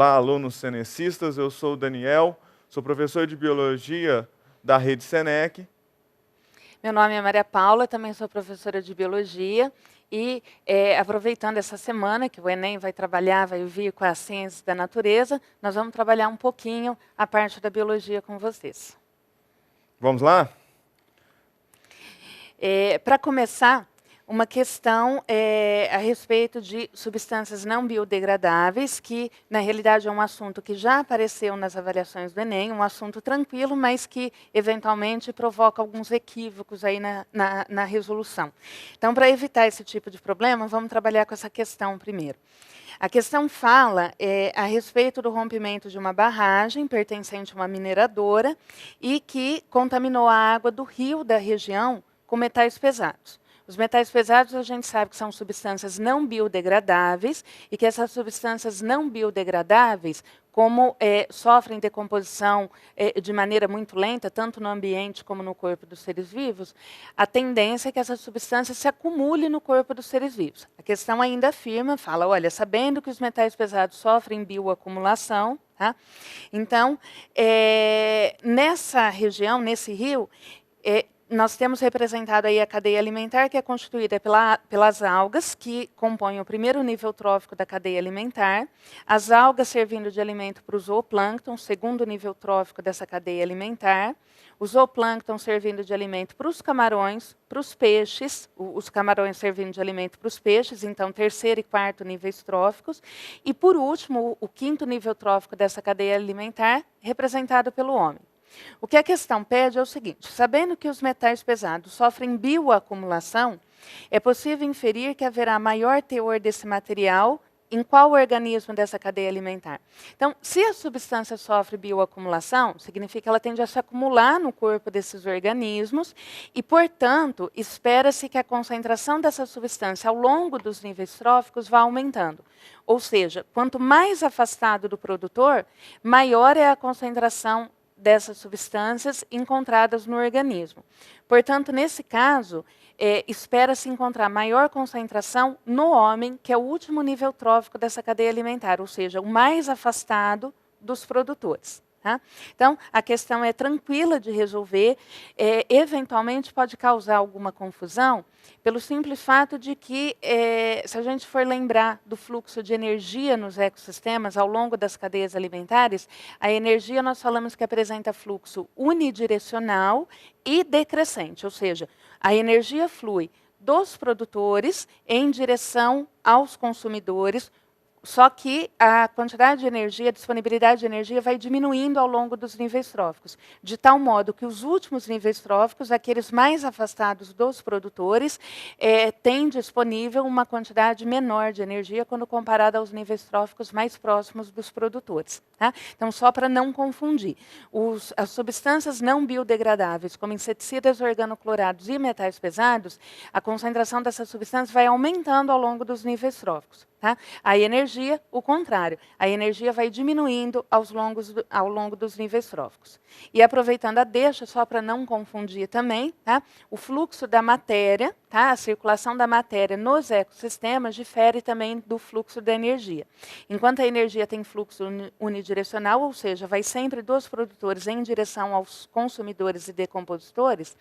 Olá, alunos senecistas, eu sou o Daniel, sou professor de Biologia da Rede Senec. Meu nome é Maria Paula, também sou professora de Biologia e, aproveitando essa semana que o Enem vai vir com as ciências da natureza, nós vamos trabalhar um pouquinho a parte da Biologia com vocês. Vamos lá? Para começar, uma questão a respeito de substâncias não biodegradáveis, que na realidade é um assunto que já apareceu nas avaliações do Enem, um assunto tranquilo, mas que eventualmente provoca alguns equívocos aí na resolução. Então, para evitar esse tipo de problema, vamos trabalhar com essa questão primeiro. A questão fala a respeito do rompimento de uma barragem pertencente a uma mineradora e que contaminou a água do rio da região com metais pesados. Os metais pesados, a gente sabe que são substâncias não biodegradáveis e que essas substâncias não biodegradáveis, como sofrem decomposição de maneira muito lenta, tanto no ambiente como no corpo dos seres vivos, a tendência é que essa substância se acumule no corpo dos seres vivos. A questão ainda afirma, fala, olha, sabendo que os metais pesados sofrem bioacumulação, tá? Então, nessa região, nesse rio, nós temos representado aí a cadeia alimentar, que é constituída pelas algas, que compõem o primeiro nível trófico da cadeia alimentar, as algas servindo de alimento para o zooplâncton, segundo nível trófico dessa cadeia alimentar, o zooplâncton servindo de alimento para os camarões, para os peixes, os camarões servindo de alimento para os peixes, então terceiro e quarto níveis tróficos, e por último, o quinto nível trófico dessa cadeia alimentar, representado pelo homem. O que a questão pede é o seguinte: sabendo que os metais pesados sofrem bioacumulação, é possível inferir que haverá maior teor desse material em qual organismo dessa cadeia alimentar. Então, se a substância sofre bioacumulação, significa que ela tende a se acumular no corpo desses organismos e, portanto, espera-se que a concentração dessa substância ao longo dos níveis tróficos vá aumentando. Ou seja, quanto mais afastado do produtor, maior é a concentração dessas substâncias encontradas no organismo. Portanto, nesse caso, espera-se encontrar maior concentração no homem, que é o último nível trófico dessa cadeia alimentar, ou seja, o mais afastado dos produtores. Tá? Então, a questão é tranquila de resolver, eventualmente pode causar alguma confusão, pelo simples fato de que, se a gente for lembrar do fluxo de energia nos ecossistemas ao longo das cadeias alimentares, a energia nós falamos que apresenta fluxo unidirecional e decrescente, ou seja, a energia flui dos produtores em direção aos consumidores, só que a quantidade de energia, a disponibilidade de energia vai diminuindo ao longo dos níveis tróficos, de tal modo que os últimos níveis tróficos, aqueles mais afastados dos produtores, têm disponível uma quantidade menor de energia quando comparada aos níveis tróficos mais próximos dos produtores. Tá? Então, só para não confundir, as substâncias não biodegradáveis, como inseticidas organoclorados e metais pesados, a concentração dessas substâncias vai aumentando ao longo dos níveis tróficos. Tá? A energia, o contrário. A energia vai diminuindo ao longo dos níveis tróficos. E aproveitando a deixa, só para não confundir também, tá? O fluxo da matéria, tá? A circulação da matéria nos ecossistemas difere também do fluxo da energia. Enquanto a energia tem fluxo unidirecional, ou seja, vai sempre dos produtores em direção aos consumidores e decompositores,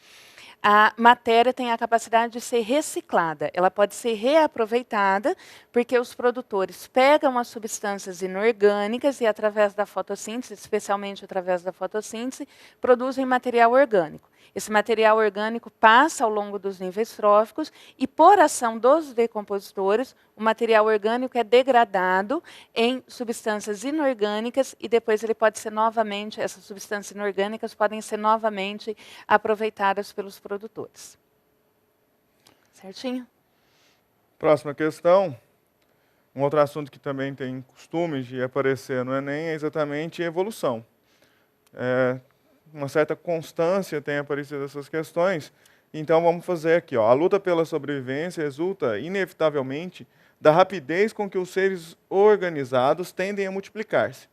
a matéria tem a capacidade de ser reciclada. Ela pode ser reaproveitada, porque os produtores pegam as substâncias inorgânicas e, através da fotossíntese, especialmente através da fotossíntese, produzem material orgânico. Esse material orgânico passa ao longo dos níveis tróficos e, por ação dos decompositores, o material orgânico é degradado em substâncias inorgânicas e depois ele pode ser novamente, essas substâncias inorgânicas podem ser novamente aproveitadas pelos produtores. Certinho? Próxima questão. Um outro assunto que também tem costume de aparecer no Enem é exatamente a evolução. Uma certa constância tem aparecido essas questões, então vamos fazer aqui. A luta pela sobrevivência resulta, inevitavelmente, da rapidez com que os seres organizados tendem a multiplicar-se.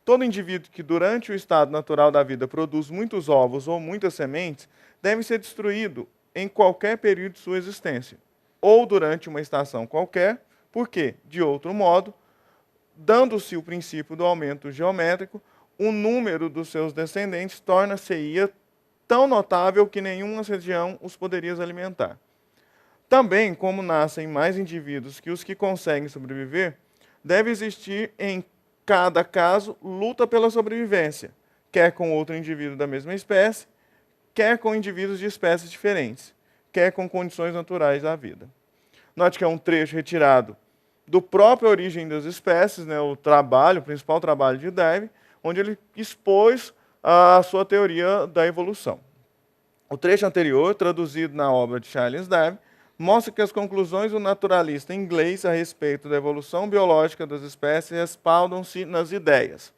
Todo indivíduo que, durante o estado natural da vida, produz muitos ovos ou muitas sementes, deve ser destruído em qualquer período de sua existência, ou durante uma estação qualquer, porque, de outro modo, dando-se o princípio do aumento geométrico, o número dos seus descendentes torna-se-ia tão notável que nenhuma região os poderia alimentar. Também, como nascem mais indivíduos que os que conseguem sobreviver, deve existir em cada caso luta pela sobrevivência, quer com outro indivíduo da mesma espécie, quer com indivíduos de espécies diferentes, quer com condições naturais da vida. Note que é um trecho retirado do próprio Origem das Espécies, né, o principal trabalho de Darwin, onde ele expôs a sua teoria da evolução. O trecho anterior, traduzido na obra de Charles Darwin, mostra que as conclusões do naturalista inglês a respeito da evolução biológica das espécies respaldam-se nas ideias.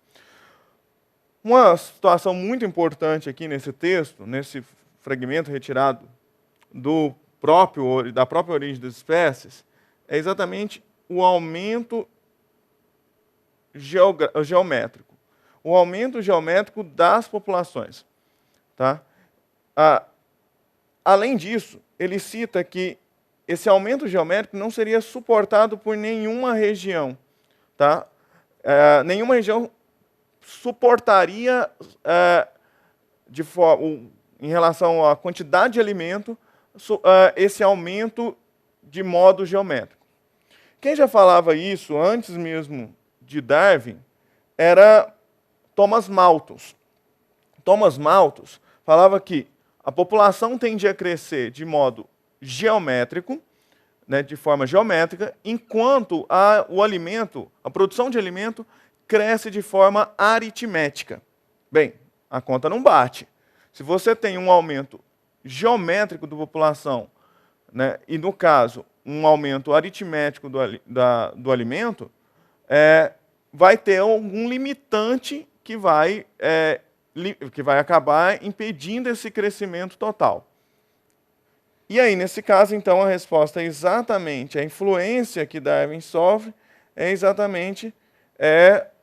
Uma situação muito importante aqui nesse texto, nesse fragmento retirado da própria Origem das Espécies, é exatamente o aumento geométrico. O aumento geométrico das populações. Tá? Além disso, ele cita que esse aumento geométrico não seria suportado por nenhuma região. Tá? Nenhuma região suportaria, em relação à quantidade de alimento, esse aumento de modo geométrico. Quem já falava isso antes mesmo de Darwin era Thomas Malthus. Thomas Malthus falava que a população tende a crescer de modo geométrico, né, de forma geométrica, enquanto a produção de alimento, cresce de forma aritmética. Bem, a conta não bate. Se você tem um aumento geométrico da população, né, e, no caso, um aumento aritmético do alimento, vai ter algum limitante que vai acabar impedindo esse crescimento total. E aí, nesse caso, então, a resposta é exatamente a influência que Darwin sofre, é exatamente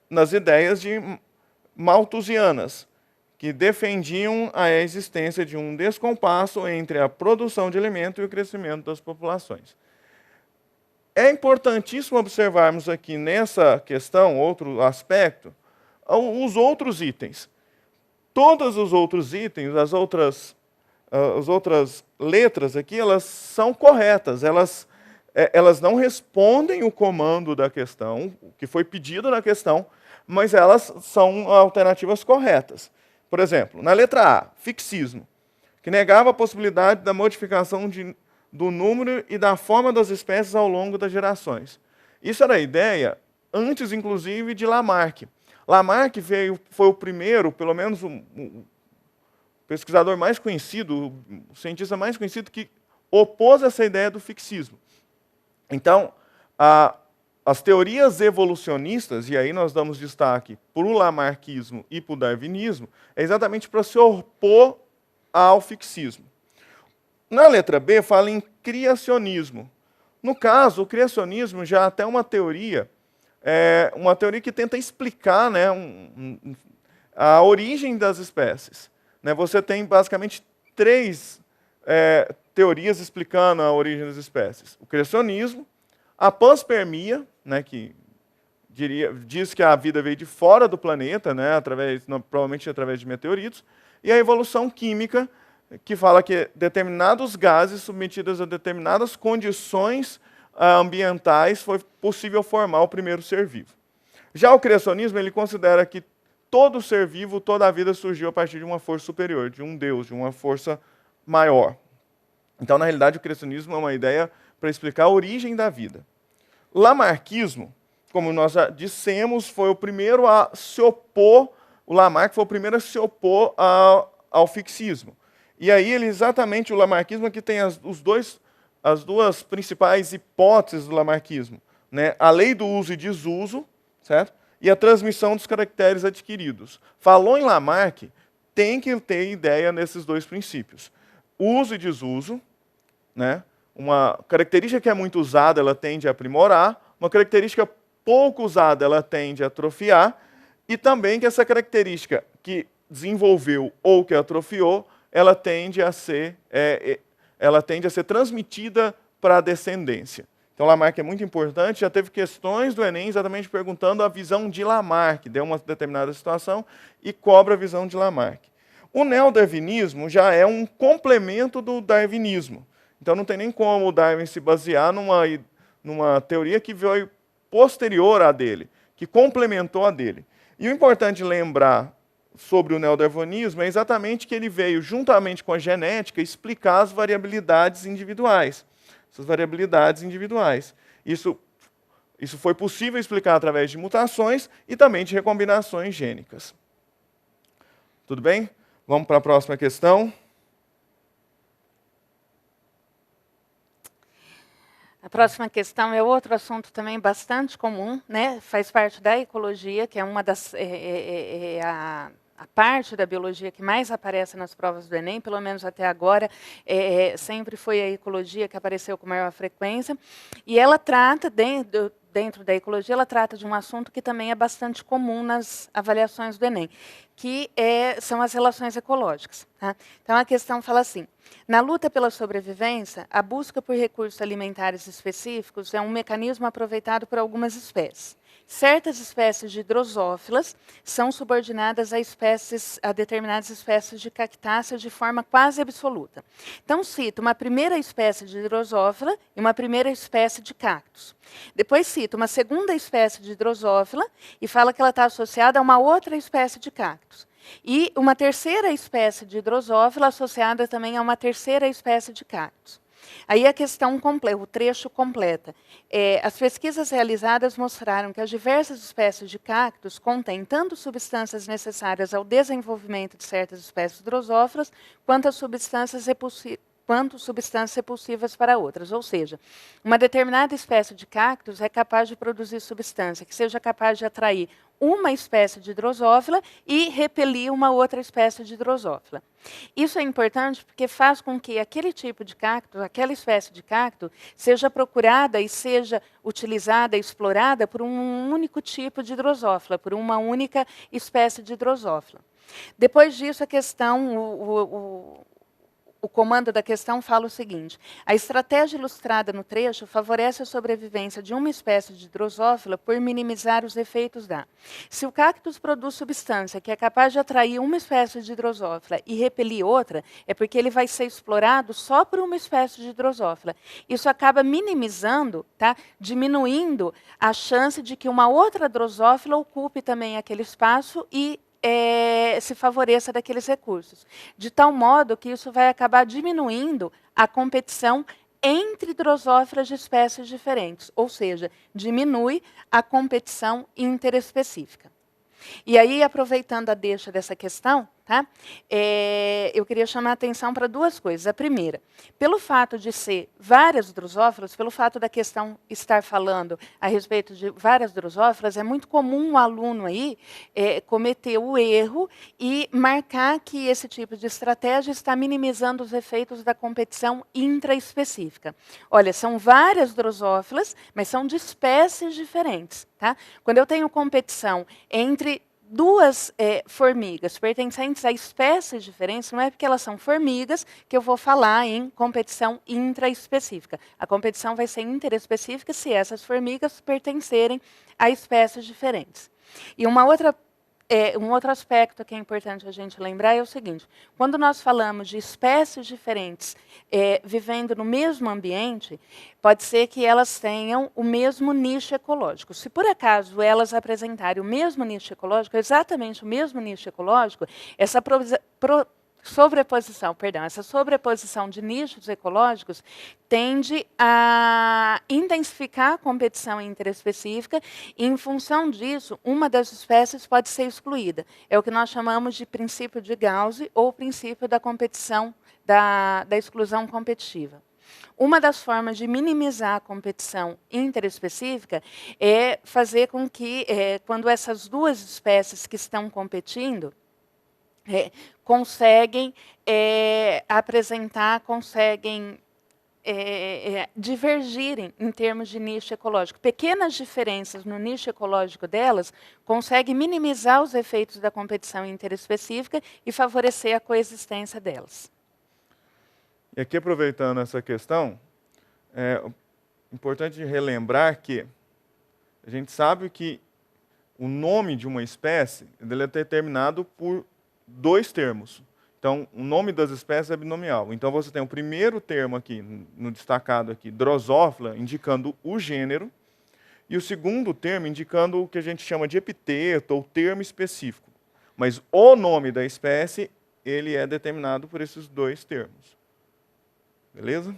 nas ideias de malthusianas, que defendiam a existência de um descompasso entre a produção de alimento e o crescimento das populações. É importantíssimo observarmos aqui nessa questão, outro aspecto, os outros itens. Todos os outros itens, as outras letras aqui, elas são corretas, elas não respondem o comando da questão, o que foi pedido na questão, mas elas são alternativas corretas. Por exemplo, na letra A, fixismo, que negava a possibilidade da modificação do número e da forma das espécies ao longo das gerações. Isso era a ideia antes, inclusive, de Lamarck. Lamarck foi o primeiro, pelo menos o pesquisador mais conhecido, o cientista mais conhecido, que opôs essa ideia do fixismo. Então, as teorias evolucionistas, e aí nós damos destaque para o lamarquismo e para o darwinismo, é exatamente para se opor ao fixismo. Na letra B, fala em criacionismo. No caso, o criacionismo já é até uma teoria que tenta explicar, né, a origem das espécies. Né, você tem basicamente 3 teorias explicando a origem das espécies. O criacionismo, a panspermia, né, que diz que a vida veio de fora do planeta, né, provavelmente através de meteoritos, e a evolução química, que fala que determinados gases submetidos a determinadas condições ambientais foi possível formar o primeiro ser vivo. Já o criacionismo, ele considera que todo ser vivo, toda a vida surgiu a partir de uma força superior, de um Deus, de uma força maior. Então, na realidade, o criacionismo é uma ideia para explicar a origem da vida. Lamarquismo, como nós já dissemos, foi o primeiro a se opor, o Lamarck foi o primeiro a se opor ao fixismo. E aí, exatamente o lamarquismo que tem as duas principais hipóteses do lamarquismo, né? A lei do uso e desuso, certo? E a transmissão dos caracteres adquiridos. Falou em Lamarck, tem que ter ideia nesses 2 princípios. Uso e desuso, né? Uma característica que é muito usada, ela tende a aprimorar. Uma característica pouco usada, ela tende a atrofiar. E também que essa característica que desenvolveu ou que atrofiou, ela tende a ser transmitida para a descendência. Então, Lamarck é muito importante, já teve questões do Enem exatamente perguntando a visão de Lamarck, deu uma determinada situação e cobra a visão de Lamarck. O neodarwinismo já é um complemento do darwinismo. Então, não tem nem como o Darwin se basear numa teoria que veio posterior à dele, que complementou a dele. E o importante lembrar sobre o neodarwinismo é exatamente que ele veio, juntamente com a genética, explicar as variabilidades individuais. Essas variabilidades individuais. Isso foi possível explicar através de mutações e também de recombinações gênicas. Tudo bem? Vamos para a próxima questão. A próxima questão é outro assunto também bastante comum, né? Faz parte da ecologia, que é uma das a parte da biologia que mais aparece nas provas do Enem, pelo menos até agora, sempre foi a ecologia que apareceu com maior frequência. E ela trata, dentro da ecologia, ela trata de um assunto que também é bastante comum nas avaliações do Enem, que são as relações ecológicas. Tá? Então, a questão fala assim: na luta pela sobrevivência, a busca por recursos alimentares específicos é um mecanismo aproveitado por algumas espécies. Certas espécies de drosófilas são subordinadas a determinadas espécies de cactáceas de forma quase absoluta. Então, cita uma primeira espécie de drosófila e uma primeira espécie de cactos. Depois cita uma segunda espécie de drosófila e fala que ela está associada a uma outra espécie de cactos. E uma terceira espécie de drosófila associada também a uma terceira espécie de cactos. Aí a questão completa, o trecho completa. As pesquisas realizadas mostraram que as diversas espécies de cactos contêm tanto substâncias necessárias ao desenvolvimento de certas espécies drosófilas, quanto substâncias repulsivas para outras. Ou seja, uma determinada espécie de cactos é capaz de produzir substância que seja capaz de atrair uma espécie de drosófila e repelir uma outra espécie de drosófila. Isso é importante porque faz com que aquele tipo de cacto, aquela espécie de cacto, seja procurada e seja utilizada, explorada por um único tipo de drosófila, por uma única espécie de drosófila. Depois disso, a questão, o comando da questão fala o seguinte: a estratégia ilustrada no trecho favorece a sobrevivência de uma espécie de drosófila por minimizar os efeitos da. Se o cactus produz substância que é capaz de atrair uma espécie de drosófila e repelir outra, é porque ele vai ser explorado só por uma espécie de drosófila. Isso acaba minimizando, tá? Diminuindo a chance de que uma outra drosófila ocupe também aquele espaço e se favoreça daqueles recursos. De tal modo que isso vai acabar diminuindo a competição entre drosófilas de espécies diferentes, ou seja, diminui a competição interespecífica. E aí, aproveitando a deixa dessa questão, tá? Eu queria chamar a atenção para duas coisas. A primeira, pelo fato de ser várias drosófilas, pelo fato da questão estar falando a respeito de várias drosófilas, é muito comum o aluno aí cometer o erro e marcar que esse tipo de estratégia está minimizando os efeitos da competição intraespecífica. Olha, são várias drosófilas, mas são de espécies diferentes. Tá? Quando eu tenho competição entre duas formigas pertencentes a espécies diferentes, não é porque elas são formigas que eu vou falar em competição intraespecífica. A competição vai ser interespecífica se essas formigas pertencerem a espécies diferentes. E um outro aspecto que é importante a gente lembrar é o seguinte: quando nós falamos de espécies diferentes vivendo no mesmo ambiente, pode ser que elas tenham o mesmo nicho ecológico. Se por acaso elas apresentarem o mesmo nicho ecológico, exatamente o mesmo nicho ecológico, essa sobreposição de nichos ecológicos tende a intensificar a competição interespecífica e, em função disso, uma das espécies pode ser excluída. É o que nós chamamos de princípio de Gauss ou princípio da competição, da exclusão competitiva. Uma das formas de minimizar a competição interespecífica é fazer com que, quando essas duas espécies que estão competindo, conseguem divergirem em termos de nicho ecológico. Pequenas diferenças no nicho ecológico delas conseguem minimizar os efeitos da competição interespecífica e favorecer a coexistência delas. E aqui, aproveitando essa questão, importante relembrar que a gente sabe que o nome de uma espécie ele é determinado por dois termos. Então, o nome das espécies é binomial. Então, você tem o primeiro termo aqui, no destacado aqui, Drosophila, indicando o gênero, e o segundo termo indicando o que a gente chama de epiteto ou termo específico. Mas o nome da espécie, ele é determinado por esses dois termos. Beleza?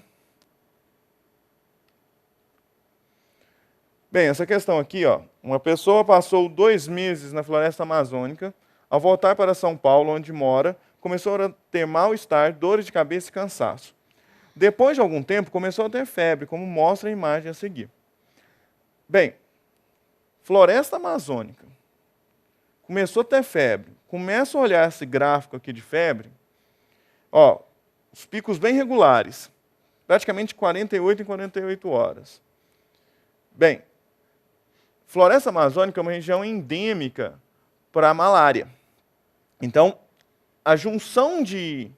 Bem, essa questão aqui, ó, uma pessoa passou 2 meses na floresta amazônica, ao voltar para São Paulo, onde mora, começou a ter mal-estar, dores de cabeça e cansaço. Depois de algum tempo, começou a ter febre, como mostra a imagem a seguir. Bem, floresta amazônica, começou a ter febre, começa a olhar esse gráfico aqui de febre, ó, os picos bem regulares, praticamente 48 em 48 horas. Bem, floresta amazônica é uma região endêmica para a malária. Então, a junção de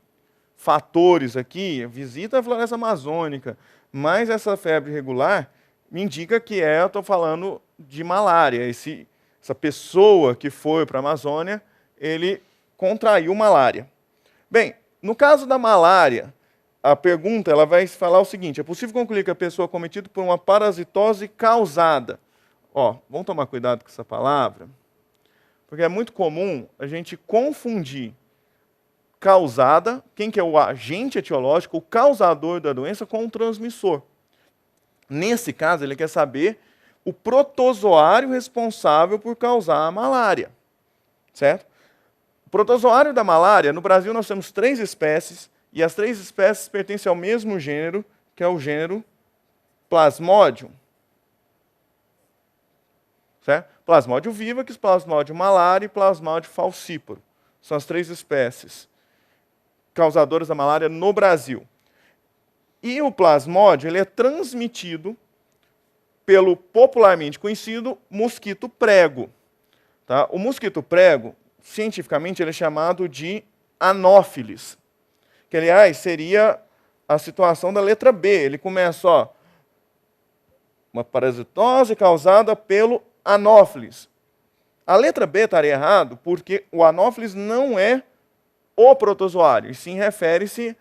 fatores aqui, visita a floresta amazônica, mais essa febre regular, me indica que eu estou falando de malária. Essa pessoa que foi para a Amazônia, ele contraiu malária. Bem, no caso da malária, a pergunta ela vai falar o seguinte: é possível concluir que a pessoa é acometida por uma parasitose causada? Ó, vamos tomar cuidado com essa palavra, porque é muito comum a gente confundir causada, quem que é o agente etiológico, o causador da doença, com o transmissor. Nesse caso, ele quer saber o protozoário responsável por causar a malária. Certo? O protozoário da malária, no Brasil nós temos 3 espécies, e as 3 espécies pertencem ao mesmo gênero, que é o gênero Plasmodium. Certo? Plasmodium vivax, Plasmodium malariae e Plasmodium falciparum. São as 3 espécies causadoras da malária no Brasil. E o plasmódio ele é transmitido pelo popularmente conhecido mosquito prego. Tá? O mosquito prego, cientificamente, ele é chamado de anófilis, que, aliás, seria a situação da letra B. Ele começa, ó, uma parasitose causada pelo anófilis. A letra B estaria errado, porque o anófilis não é o protozoário, e sim refere-se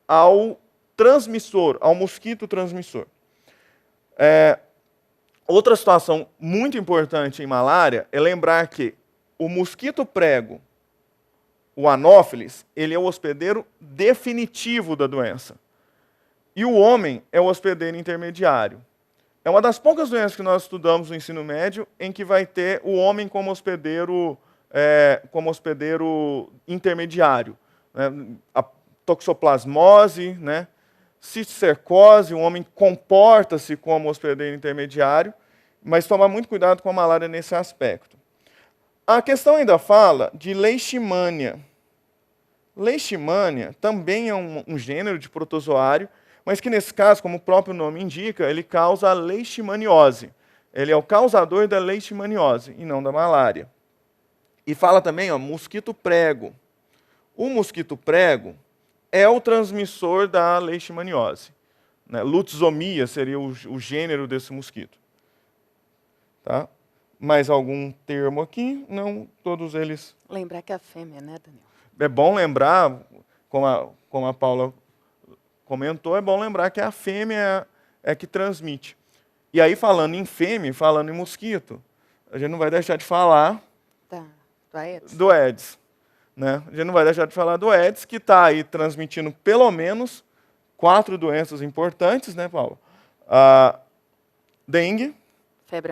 ao transmissor, ao mosquito transmissor. Outra situação muito importante em malária é lembrar que o mosquito prego, o anófilis, ele é o hospedeiro definitivo da doença. E o homem é o hospedeiro intermediário. É uma das poucas doenças que nós estudamos no ensino médio em que vai ter o homem como hospedeiro intermediário. Né? A toxoplasmose, né? Cisticercose, o homem comporta-se como hospedeiro intermediário, mas tomar muito cuidado com a malária nesse aspecto. A questão ainda fala de leishmania. Leishmania também é um gênero de protozoário, mas que nesse caso, como o próprio nome indica, ele causa a leishmaniose. Ele é o causador da leishmaniose e não da malária. E fala também, ó, mosquito prego. O mosquito prego é o transmissor da leishmaniose. Né? Lutzomia seria o gênero desse mosquito. Tá? Mais algum termo aqui? Não, todos eles... Lembrar que é a fêmea, né, Daniel? É bom lembrar, como a Paula comentou, é bom lembrar que a fêmea é que transmite. E aí, falando em fêmea, falando em mosquito, a gente não vai deixar de falar do Aedes. Né? A gente não vai deixar de falar do Aedes, que está aí transmitindo pelo menos 4 doenças importantes, né, Paula? Dengue, febre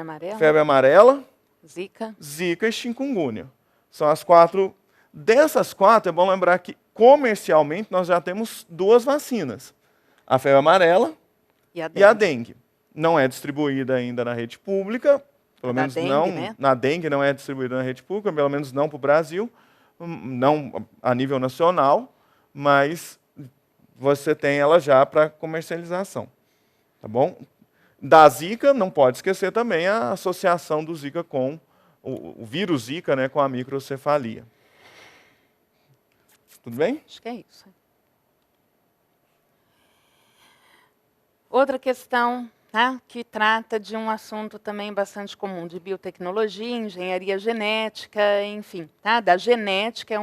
amarela, Zika e chikungunya. São as 4. Dessas 4, é bom lembrar que, comercialmente, nós já temos 2 vacinas. A febre amarela e a dengue. Não é distribuída ainda na rede pública, pelo menos dengue, não, né? Na dengue não é distribuída na rede pública, pelo menos não para o Brasil, não a nível nacional, mas você tem ela já para comercialização. Tá bom? Da Zika, não pode esquecer também a associação do Zika com o vírus Zika, né, com a microcefalia. Tudo bem? Acho que é isso. Outra questão tá? Que trata de um assunto também bastante comum, de biotecnologia, engenharia genética, enfim. Tá? Da genética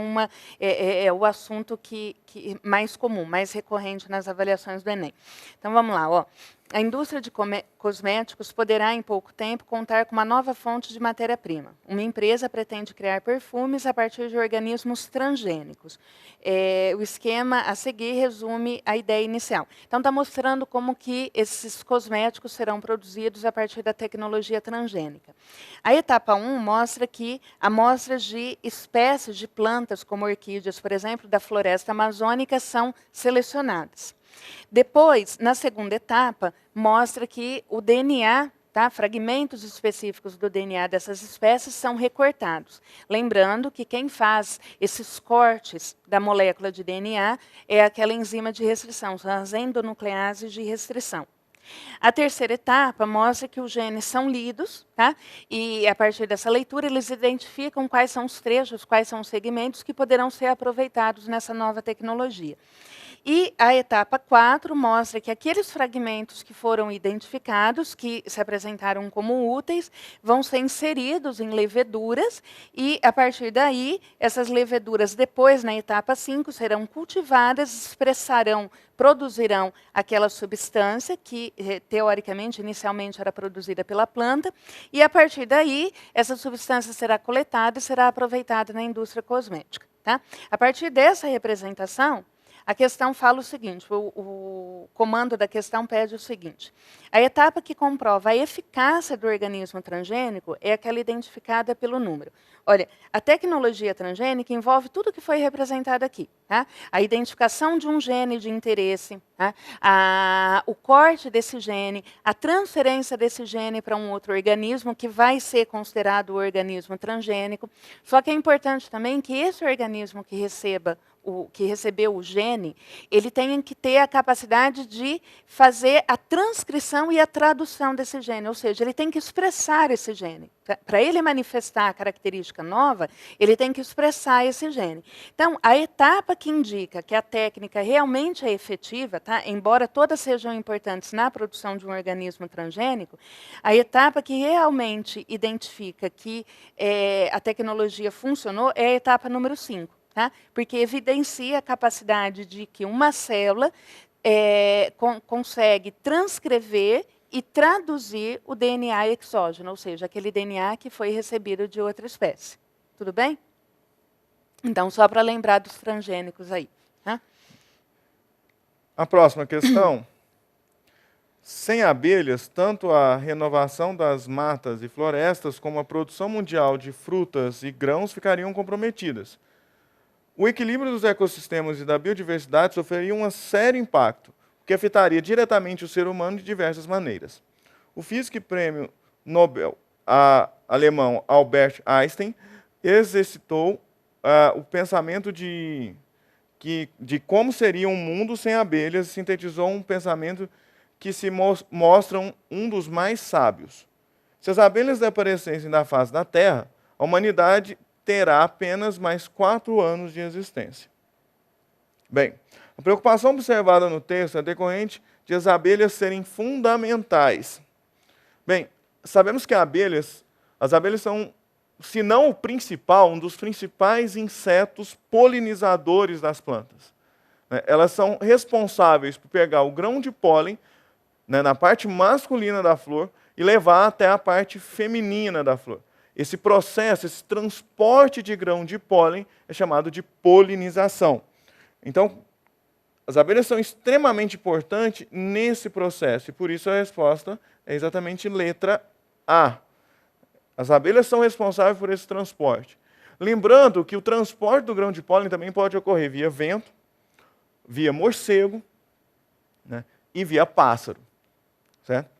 é o assunto que mais comum, mais recorrente nas avaliações do Enem. Então, vamos lá. Ó. A indústria de cosméticos poderá, em pouco tempo, contar com uma nova fonte de matéria-prima. Uma empresa pretende criar perfumes a partir de organismos transgênicos. O esquema a seguir resume a ideia inicial. Então, está mostrando como que esses cosméticos serão produzidos a partir da tecnologia transgênica. A etapa 1 mostra que amostras de espécies de plantas, como orquídeas, por exemplo, da floresta amazônica, são selecionadas. Depois, na segunda etapa, mostra que o DNA, tá, fragmentos específicos do DNA dessas espécies são recortados. Lembrando que quem faz esses cortes da molécula de DNA é aquela enzima de restrição, são as endonucleases de restrição. A terceira etapa mostra que os genes são lidos, tá? E a partir dessa leitura eles identificam quais são os trechos, quais são os segmentos que poderão ser aproveitados nessa nova tecnologia. E a etapa 4 mostra que aqueles fragmentos que foram identificados, que se apresentaram como úteis, vão ser inseridos em leveduras e, a partir daí, essas leveduras, depois, na etapa 5, serão cultivadas, expressarão, produzirão aquela substância que, teoricamente, inicialmente era produzida pela planta, e, a partir daí, essa substância será coletada e será aproveitada na indústria cosmética. Tá? A partir dessa representação, a questão fala o seguinte, o comando da questão pede o seguinte: a etapa que comprova a eficácia do organismo transgênico é aquela identificada pelo número. Olha, a tecnologia transgênica envolve tudo que foi representado aqui. Tá? A identificação de um gene de interesse, tá? O corte desse gene, a transferência desse gene para um outro organismo que vai ser considerado o organismo transgênico. Só que é importante também que esse organismo que recebeu o gene, ele tem que ter a capacidade de fazer a transcrição e a tradução desse gene, ou seja, ele tem que expressar esse gene. Para ele manifestar a característica nova, ele tem que expressar esse gene. Então, a etapa que indica que a técnica realmente é efetiva, tá? Embora todas sejam importantes na produção de um organismo transgênico, a etapa que realmente identifica que a tecnologia funcionou é a etapa número 5. Tá? Porque evidencia a capacidade de que uma célula consegue transcrever e traduzir o DNA exógeno, ou seja, aquele DNA que foi recebido de outra espécie. Tudo bem? Então, só para lembrar dos transgênicos aí. Tá? A próxima questão. Sem abelhas, tanto a renovação das matas e florestas como a produção mundial de frutas e grãos ficariam comprometidas. O equilíbrio dos ecossistemas e da biodiversidade sofreria um sério impacto, que afetaria diretamente o ser humano de diversas maneiras. O físico e prêmio Nobel alemão Albert Einstein exercitou o pensamento de como seria um mundo sem abelhas e sintetizou um pensamento que se mostra um dos mais sábios. Se as abelhas desaparecessem da face da Terra, a humanidade terá apenas mais 4 anos de existência. Bem, a preocupação observada no texto é decorrente de as abelhas serem fundamentais. Bem, sabemos que as abelhas são, se não o principal, um dos principais insetos polinizadores das plantas. Elas são responsáveis por pegar o grão de pólen, na parte masculina da flor e levar até a parte feminina da flor. Esse processo, esse transporte de grão de pólen é chamado de polinização. Então, as abelhas são extremamente importantes nesse processo, e por isso a resposta é exatamente letra A. As abelhas são responsáveis por esse transporte. Lembrando que o transporte do grão de pólen também pode ocorrer via vento, via morcego, né, e via pássaro. Certo?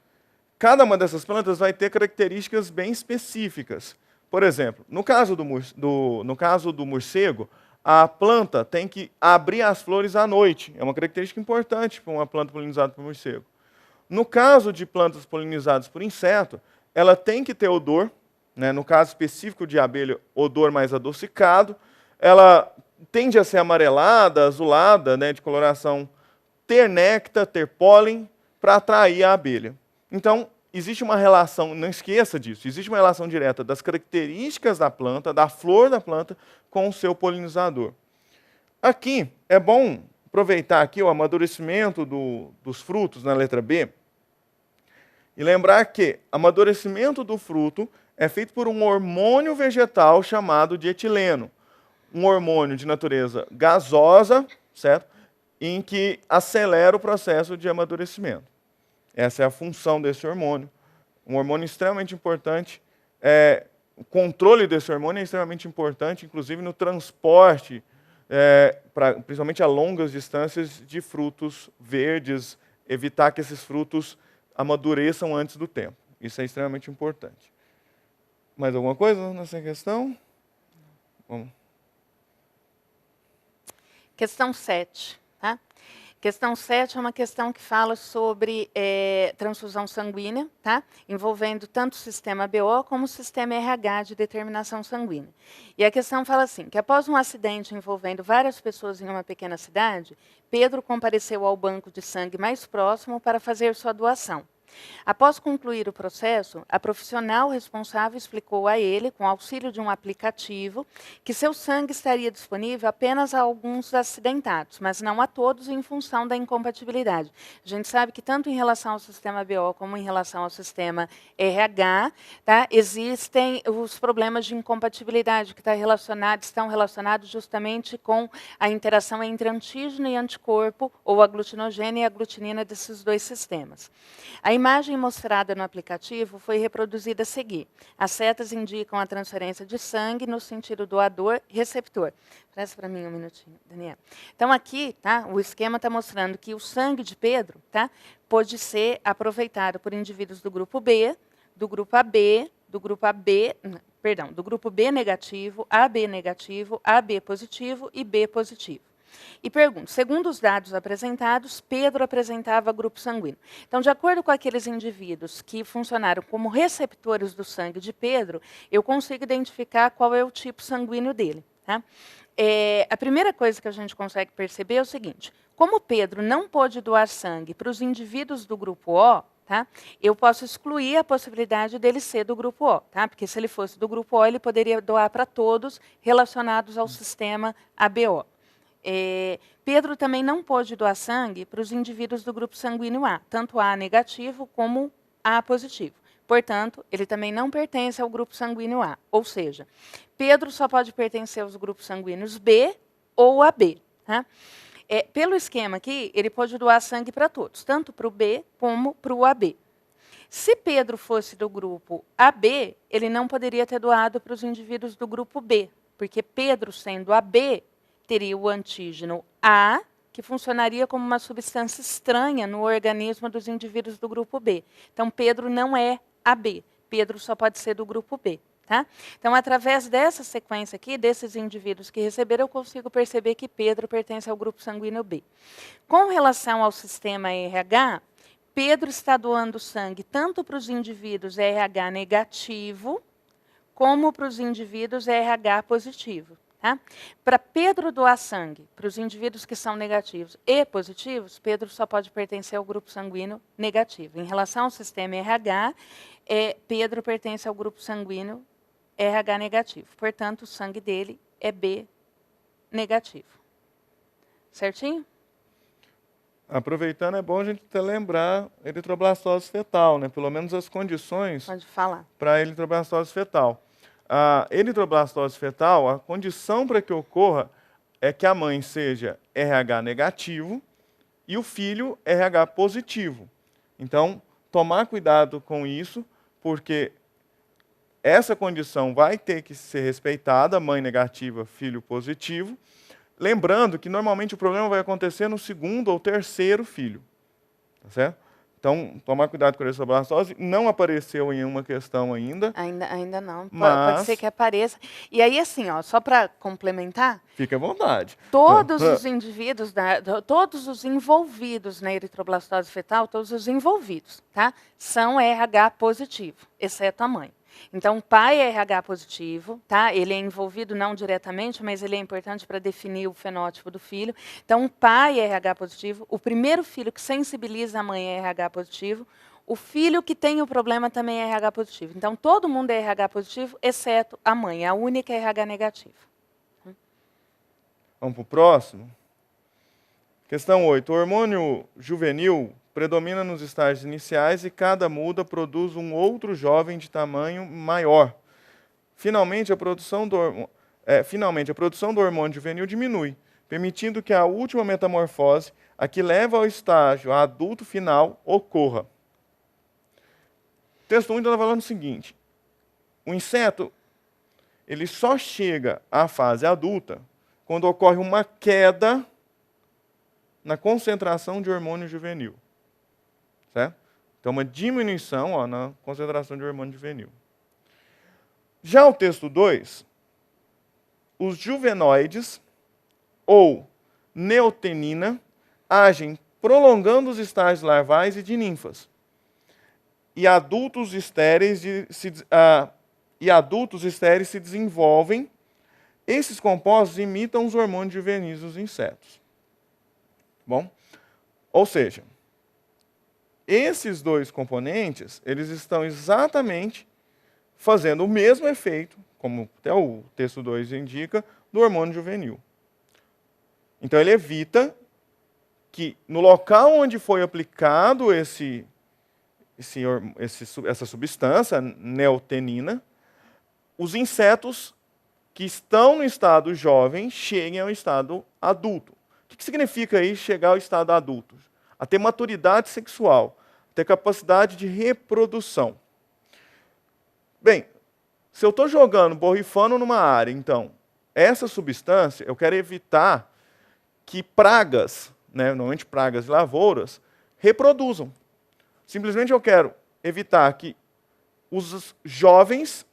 Cada uma dessas plantas vai ter características bem específicas. Por exemplo, no caso do morcego, a planta tem que abrir as flores à noite. É uma característica importante para uma planta polinizada por morcego. No caso de plantas polinizadas por inseto, ela tem que ter odor, né? No caso específico de abelha, odor mais adocicado. Ela tende a ser amarelada, azulada, né, de coloração, ter néctar, ter pólen, para atrair a abelha. Então, existe uma relação, não esqueça disso, existe uma relação direta das características da planta, da flor da planta, com o seu polinizador. Aqui, é bom aproveitar aqui o amadurecimento dos frutos na letra B e lembrar que amadurecimento do fruto é feito por um hormônio vegetal chamado de etileno. Um hormônio de natureza gasosa, certo? Em que acelera o processo de amadurecimento. Essa é a função desse hormônio. Um hormônio extremamente importante. O controle desse hormônio é extremamente importante, inclusive no transporte, principalmente a longas distâncias, de frutos verdes, evitar que esses frutos amadureçam antes do tempo. Isso é extremamente importante. Mais alguma coisa nessa questão? Vamos. Questão 7. Tá? Questão 7 é uma questão que fala sobre transfusão sanguínea, tá? Envolvendo tanto o sistema BO como o sistema RH de determinação sanguínea. E a questão fala assim, que após um acidente envolvendo várias pessoas em uma pequena cidade, Pedro compareceu ao banco de sangue mais próximo para fazer sua doação. Após concluir o processo, a profissional responsável explicou a ele, com auxílio de um aplicativo, que seu sangue estaria disponível apenas a alguns acidentados, mas não a todos em função da incompatibilidade. A gente sabe que tanto em relação ao sistema BO como em relação ao sistema RH, tá, existem os problemas de incompatibilidade que estão relacionados justamente com a interação entre antígeno e anticorpo, ou aglutinogênio e aglutinina desses dois sistemas. A imagem mostrada no aplicativo foi reproduzida a seguir. As setas indicam a transferência de sangue no sentido doador-receptor. Presta para mim um minutinho, Daniel. Então, aqui, tá, o esquema está mostrando que o sangue de Pedro, tá, pode ser aproveitado por indivíduos do grupo B, do grupo AB, do grupo B negativo, AB positivo e B positivo. E pergunto, segundo os dados apresentados, Pedro apresentava grupo sanguíneo. Então, de acordo com aqueles indivíduos que funcionaram como receptores do sangue de Pedro, eu consigo identificar qual é o tipo sanguíneo dele. Tá? A primeira coisa que a gente consegue perceber é o seguinte, como Pedro não pôde doar sangue para os indivíduos do grupo O, tá, eu posso excluir a possibilidade dele ser do grupo O, tá? Porque se ele fosse do grupo O, ele poderia doar para todos relacionados ao sistema ABO. Pedro também não pôde doar sangue para os indivíduos do grupo sanguíneo A, tanto A negativo como A positivo. Portanto, ele também não pertence ao grupo sanguíneo A. Ou seja, Pedro só pode pertencer aos grupos sanguíneos B ou AB. Tá? Pelo esquema aqui, ele pode doar sangue para todos, tanto para o B como para o AB. Se Pedro fosse do grupo AB, ele não poderia ter doado para os indivíduos do grupo B, porque Pedro, sendo AB, teria o antígeno A, que funcionaria como uma substância estranha no organismo dos indivíduos do grupo B. Então, Pedro não é AB. Pedro só pode ser do grupo B. Tá? Então, através dessa sequência aqui, desses indivíduos que receberam, eu consigo perceber que Pedro pertence ao grupo sanguíneo B. Com relação ao sistema RH, Pedro está doando sangue tanto para os indivíduos RH negativo, como para os indivíduos RH positivo. Tá? Para Pedro doar sangue para os indivíduos que são negativos e positivos, Pedro só pode pertencer ao grupo sanguíneo negativo. Em relação ao sistema RH, Pedro pertence ao grupo sanguíneo RH negativo. Portanto, o sangue dele é B negativo. Certinho? Aproveitando, é bom a gente até lembrar eritroblastose fetal, né? Pelo menos as condições para a eritroblastose fetal. A eritroblastose fetal, a condição para que ocorra é que a mãe seja RH negativo e o filho RH positivo. Então, tomar cuidado com isso, porque essa condição vai ter que ser respeitada, mãe negativa, filho positivo. Lembrando que normalmente o problema vai acontecer no segundo ou terceiro filho. Tá certo? Então, tomar cuidado com a eritroblastose. Não apareceu em uma questão ainda. Ainda não. Pode ser que apareça. E aí, assim, ó, só para complementar... Fique à vontade. Todos os indivíduos, todos os envolvidos na eritroblastose fetal, todos os envolvidos, tá, são RH positivo, exceto a mãe. Então, o pai é RH positivo, tá? Ele é envolvido não diretamente, mas ele é importante para definir o fenótipo do filho. Então, o pai é RH positivo, o primeiro filho que sensibiliza a mãe é RH positivo, o filho que tem o problema também é RH positivo. Então, todo mundo é RH positivo, exceto a mãe, a única é RH negativa. Vamos para o próximo. Questão 8. O hormônio juvenil predomina nos estágios iniciais e cada muda produz um outro jovem de tamanho maior. Finalmente, a produção do hormônio juvenil diminui, permitindo que a última metamorfose, a que leva ao estágio adulto final, ocorra. O texto 1 está falando o seguinte: o inseto ele só chega à fase adulta quando ocorre uma queda na concentração de hormônio juvenil. Certo? Então, uma diminuição na concentração de hormônio juvenil. Já o texto 2, os juvenoides ou neotenina agem prolongando os estágios larvais e de ninfas. E adultos estéreis se desenvolvem. Esses compostos imitam os hormônios juvenis dos insetos. Bom? Ou seja, esses dois componentes, eles estão exatamente fazendo o mesmo efeito, como até o texto 2 indica, do hormônio juvenil. Então, ele evita que, no local onde foi aplicado essa substância, neotenina, os insetos que estão no estado jovem cheguem ao estado adulto. O que significa aí chegar ao estado adulto? A ter maturidade sexual, a ter capacidade de reprodução. Bem, se eu estou jogando borrifano numa área, então, essa substância, eu quero evitar que pragas, normalmente pragas de lavouras, reproduzam. Simplesmente eu quero evitar que os jovens,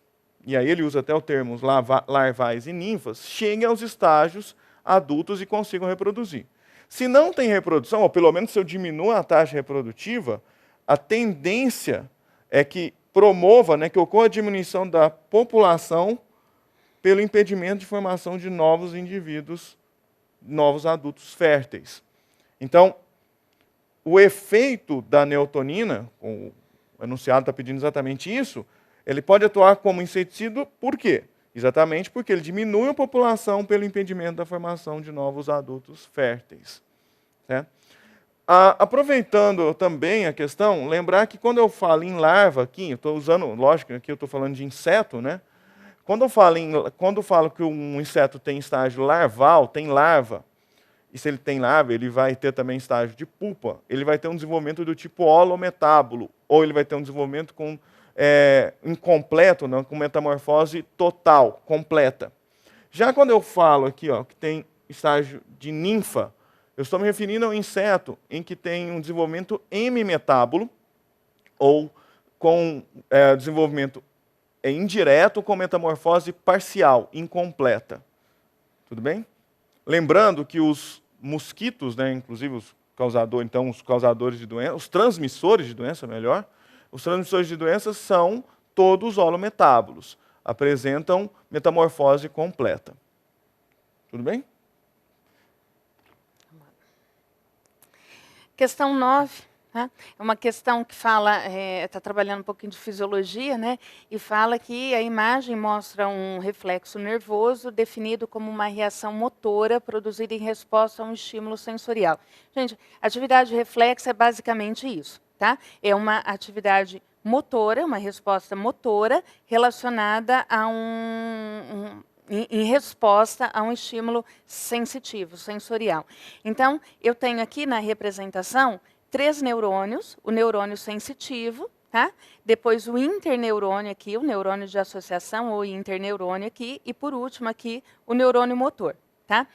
e aí ele usa até o termo larvais e ninfas, cheguem aos estágios adultos e consigam reproduzir. Se não tem reprodução, ou pelo menos se eu diminuo a taxa reprodutiva, a tendência é que promova, que ocorra a diminuição da população pelo impedimento de formação de novos indivíduos, novos adultos férteis. Então, o efeito da neotonina, o enunciado está pedindo exatamente isso, ele pode atuar como inseticida, por quê? Exatamente porque ele diminui a população pelo impedimento da formação de novos adultos férteis. Certo? Aproveitando também a questão, lembrar que quando eu falo em larva aqui, eu estou usando, lógico, aqui eu estou falando de inseto, né? Quando eu falo que um inseto tem estágio larval, tem larva, e se ele tem larva, ele vai ter também estágio de pupa, ele vai ter um desenvolvimento do tipo holometábulo, ou ele vai ter um desenvolvimento incompleto, com metamorfose total, completa. Já quando eu falo aqui que tem estágio de ninfa, eu estou me referindo ao inseto em que tem um desenvolvimento hemimetábulo, ou com desenvolvimento indireto com metamorfose parcial, incompleta. Tudo bem? Lembrando que os mosquitos, inclusive os causadores de doença, os transmissores de doença, melhor, os transmissores de doenças são todos holometábulos, apresentam metamorfose completa. Tudo bem? Questão 9. É uma questão que fala, está trabalhando um pouquinho de fisiologia, e fala que a imagem mostra um reflexo nervoso definido como uma reação motora produzida em resposta a um estímulo sensorial. Gente, atividade reflexa é basicamente isso, tá? É uma atividade motora, uma resposta motora relacionada a em resposta a um estímulo sensitivo, sensorial. Então, eu tenho aqui na representação 3 neurônios, o neurônio sensitivo, tá? Depois o interneurônio aqui, o neurônio de associação ou interneurônio aqui, e por último aqui o neurônio motor. Tá?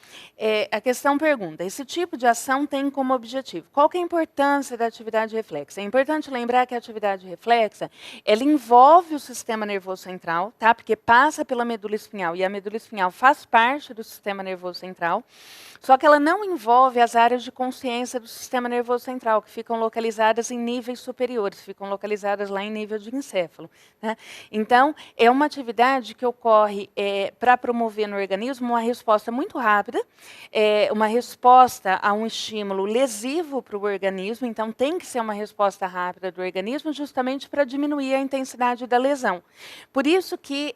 A questão pergunta, esse tipo de ação tem como objetivo? Qual que é a importância da atividade reflexa? É importante lembrar que a atividade reflexa, ela envolve o sistema nervoso central, tá? Porque passa pela medula espinhal, e a medula espinhal faz parte do sistema nervoso central, só que ela não envolve as áreas de consciência do sistema nervoso central, que ficam localizadas em níveis superiores, ficam localizadas lá em nível de encéfalo. Tá? Então, é uma atividade que ocorre para promover no organismo uma resposta muito rápida, uma resposta a um estímulo lesivo para o organismo, então tem que ser uma resposta rápida do organismo justamente para diminuir a intensidade da lesão. Por isso que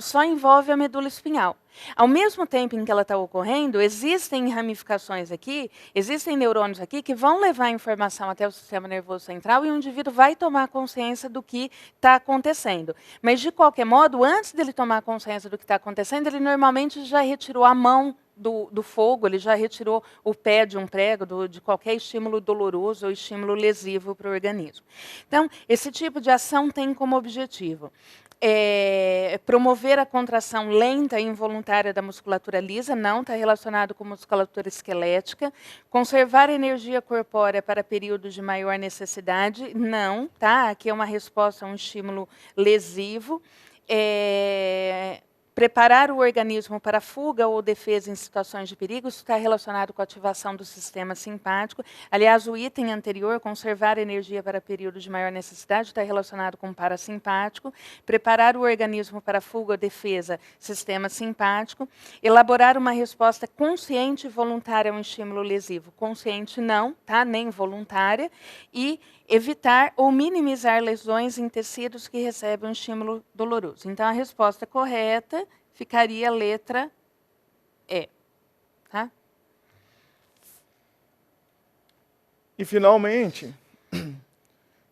só envolve a medula espinhal. Ao mesmo tempo em que ela está ocorrendo, existem ramificações aqui, existem neurônios aqui que vão levar a informação até o sistema nervoso central e o indivíduo vai tomar consciência do que está acontecendo. Mas, de qualquer modo, antes dele tomar consciência do que está acontecendo, ele normalmente já retirou a mão do fogo, ele já retirou o pé de um prego, de qualquer estímulo doloroso ou estímulo lesivo para o organismo. Então, esse tipo de ação tem como objetivo promover a contração lenta e involuntária da musculatura lisa, não está relacionado com musculatura esquelética. Conservar energia corpórea para períodos de maior necessidade, não, tá? Aqui é uma resposta a um estímulo lesivo. Preparar o organismo para fuga ou defesa em situações de perigo, isso está relacionado com a ativação do sistema simpático. Aliás, o item anterior, conservar energia para períodos de maior necessidade, está relacionado com o parasimpático. Preparar o organismo para fuga ou defesa, sistema simpático. Elaborar uma resposta consciente e voluntária a um estímulo lesivo. Consciente não, tá? Nem voluntária. E evitar ou minimizar lesões em tecidos que recebem um estímulo doloroso. Então, a resposta correta ficaria a letra E. Tá? E, finalmente,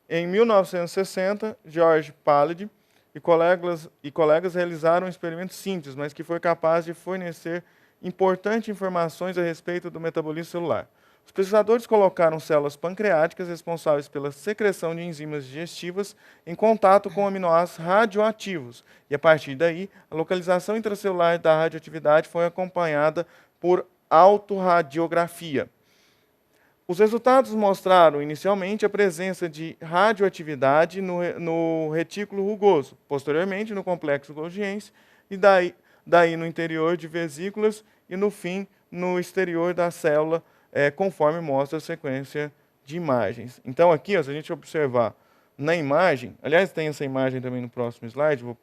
em 1960, George Palade e colegas realizaram um experimento simples, mas que foi capaz de fornecer importantes informações a respeito do metabolismo celular. Os pesquisadores colocaram células pancreáticas responsáveis pela secreção de enzimas digestivas em contato com aminoácidos radioativos. E, a partir daí, a localização intracelular da radioatividade foi acompanhada por autorradiografia. Os resultados mostraram, inicialmente, a presença de radioatividade no retículo rugoso, posteriormente no complexo golgiense, e daí no interior de vesículas e, no fim, no exterior da célula, conforme mostra a sequência de imagens. Então, aqui, se a gente observar na imagem, aliás, tem essa imagem também no próximo slide, vou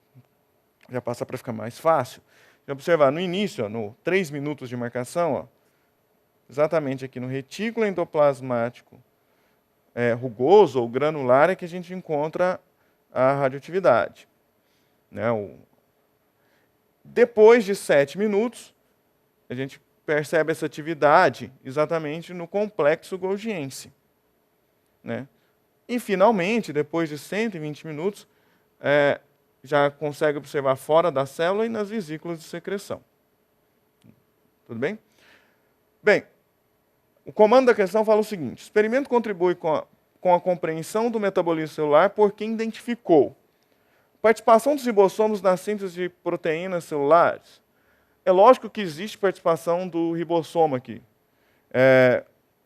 já passar para ficar mais fácil. Se observar no início, no 3 minutos de marcação, exatamente aqui no retículo endoplasmático rugoso ou granular é que a gente encontra a radioatividade. Depois de 7 minutos, a gente percebe essa atividade exatamente no complexo golgiense. E, finalmente, depois de 120 minutos, já consegue observar fora da célula e nas vesículas de secreção. Tudo bem? Bem, o comando da questão fala o seguinte: o experimento contribui com a compreensão do metabolismo celular por quem identificou participação dos ribossomos na síntese de proteínas celulares. É lógico que existe participação do ribossomo aqui.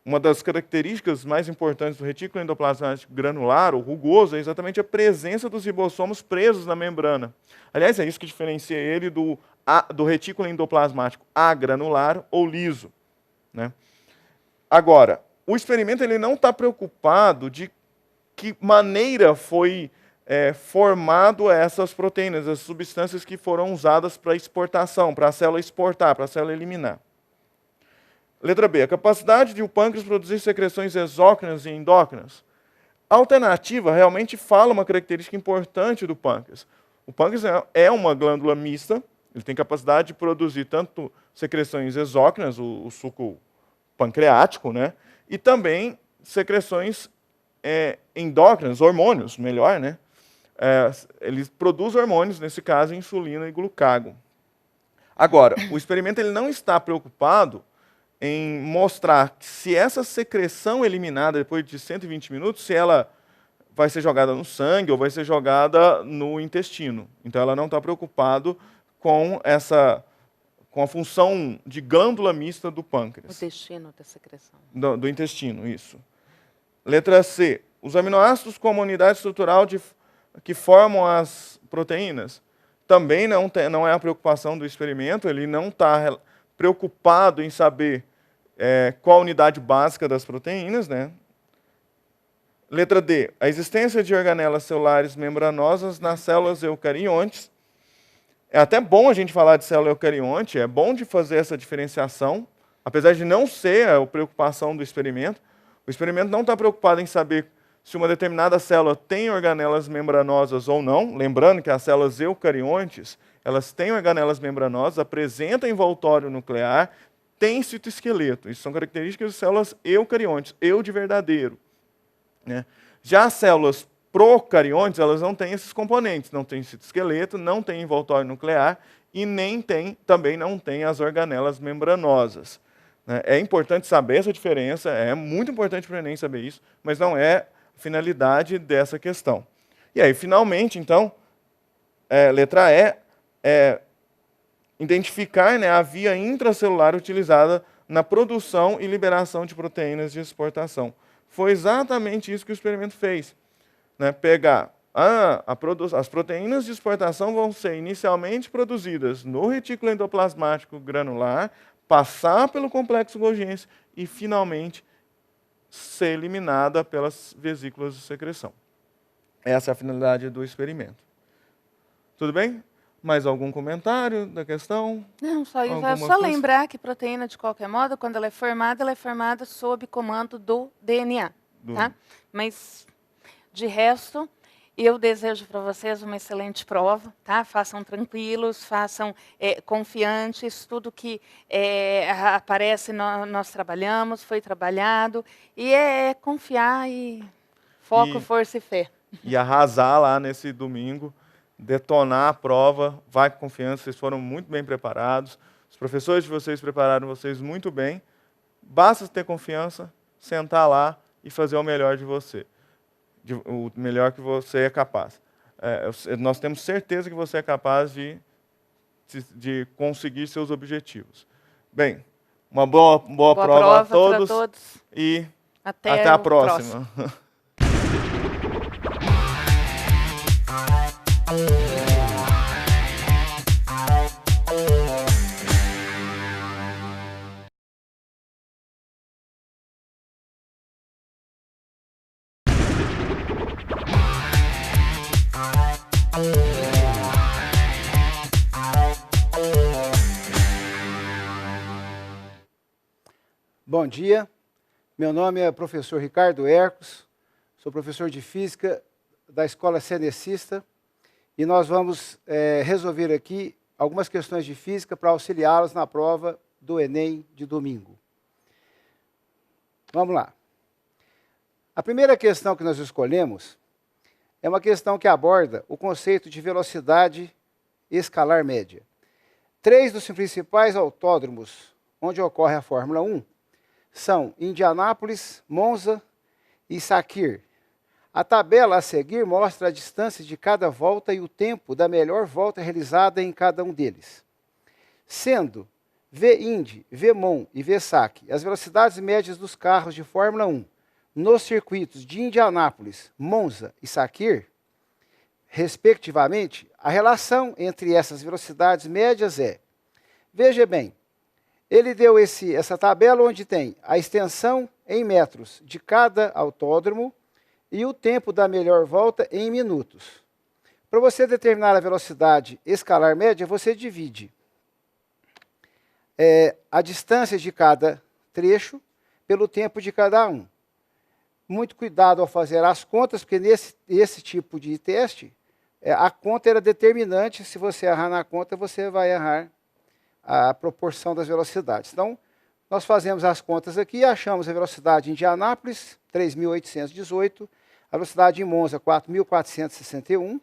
Uma das características mais importantes do retículo endoplasmático granular, ou rugoso, é exatamente a presença dos ribossomos presos na membrana. Aliás, é isso que diferencia ele do retículo endoplasmático agranular ou liso. Agora, o experimento ele não está preocupado de que maneira foi formado essas proteínas, as substâncias que foram usadas para exportação, para a célula exportar, para a célula eliminar. Letra B, a capacidade de o pâncreas produzir secreções exócrinas e endócrinas. A alternativa realmente fala uma característica importante do pâncreas. O pâncreas é uma glândula mista, ele tem capacidade de produzir tanto secreções exócrinas, o suco pancreático, e também secreções endócrinas, hormônios, melhor, ele produz hormônios, nesse caso, insulina e glucagon. Agora, o experimento ele não está preocupado em mostrar se essa secreção eliminada depois de 120 minutos, se ela vai ser jogada no sangue ou vai ser jogada no intestino. Então, ela não está preocupada com a função de glândula mista do pâncreas. O destino da secreção. Do intestino, isso. Letra C. Os aminoácidos com uma unidade estrutural que formam as proteínas. Também não é a preocupação do experimento, ele não está preocupado em saber qual a unidade básica das proteínas. Letra D. A existência de organelas celulares membranosas nas células eucariontes. É até bom a gente falar de célula eucarionte, é bom de fazer essa diferenciação, apesar de não ser a preocupação do experimento. O experimento não está preocupado em saber se uma determinada célula tem organelas membranosas ou não. Lembrando que as células eucariontes, elas têm organelas membranosas, apresentam envoltório nuclear, têm citoesqueleto. Isso são características de células eucariontes, de verdadeiro. Né? Já as células procariontes, elas não têm esses componentes, não têm citoesqueleto, não têm envoltório nuclear e também não têm as organelas membranosas. É importante saber essa diferença, é muito importante para o Enem saber isso, mas não é a finalidade dessa questão. E aí, finalmente, então, letra E, identificar, né, a via intracelular utilizada na produção e liberação de proteínas de exportação. Foi exatamente isso que o experimento fez. Né, pegar as proteínas de exportação vão ser inicialmente produzidas no retículo endoplasmático granular, passar pelo complexo Golgi e, finalmente, ser eliminada pelas vesículas de secreção. Essa é a finalidade do experimento. Tudo bem? Mais algum comentário da questão? Não, só isso. É só lembrar que proteína, de qualquer modo, quando ela é formada sob comando do DNA. Tá? Mas, de resto, eu desejo para vocês uma excelente prova, tá? Façam tranquilos, façam confiantes, tudo que aparece nós trabalhamos, foi trabalhado, e confiar e foco, força e fé. E arrasar lá nesse domingo, detonar a prova, vai com confiança, vocês foram muito bem preparados, os professores de vocês prepararam vocês muito bem, basta ter confiança, sentar lá e fazer o melhor de você. O melhor que você é capaz. Nós temos certeza que você é capaz de conseguir seus objetivos. Bem, uma boa prova a todos e até a próxima. Bom dia, meu nome é professor Ricardo Hercos, sou professor de Física da Escola Cenecista e nós vamos resolver aqui algumas questões de Física para auxiliá-los na prova do Enem de domingo. Vamos lá. A primeira questão que nós escolhemos é uma questão que aborda o conceito de velocidade escalar média. 3 dos principais autódromos onde ocorre a Fórmula 1 são Indianápolis, Monza e Sakhir. A tabela a seguir mostra a distância de cada volta e o tempo da melhor volta realizada em cada um deles. Sendo V-Indy, V-Mon e V-Sac as velocidades médias dos carros de Fórmula 1 nos circuitos de Indianápolis, Monza e Sakhir, respectivamente, a relação entre essas velocidades médias é, veja bem, ele deu essa tabela onde tem a extensão em metros de cada autódromo e o tempo da melhor volta em minutos. Para você determinar a velocidade escalar média, você divide a distância de cada trecho pelo tempo de cada um. Muito cuidado ao fazer as contas, porque nesse tipo de teste, a conta era determinante. Se você errar na conta, você vai errar a proporção das velocidades. Então, nós fazemos as contas aqui e achamos a velocidade em Indianápolis, 3.818, a velocidade em Monza, 4.461,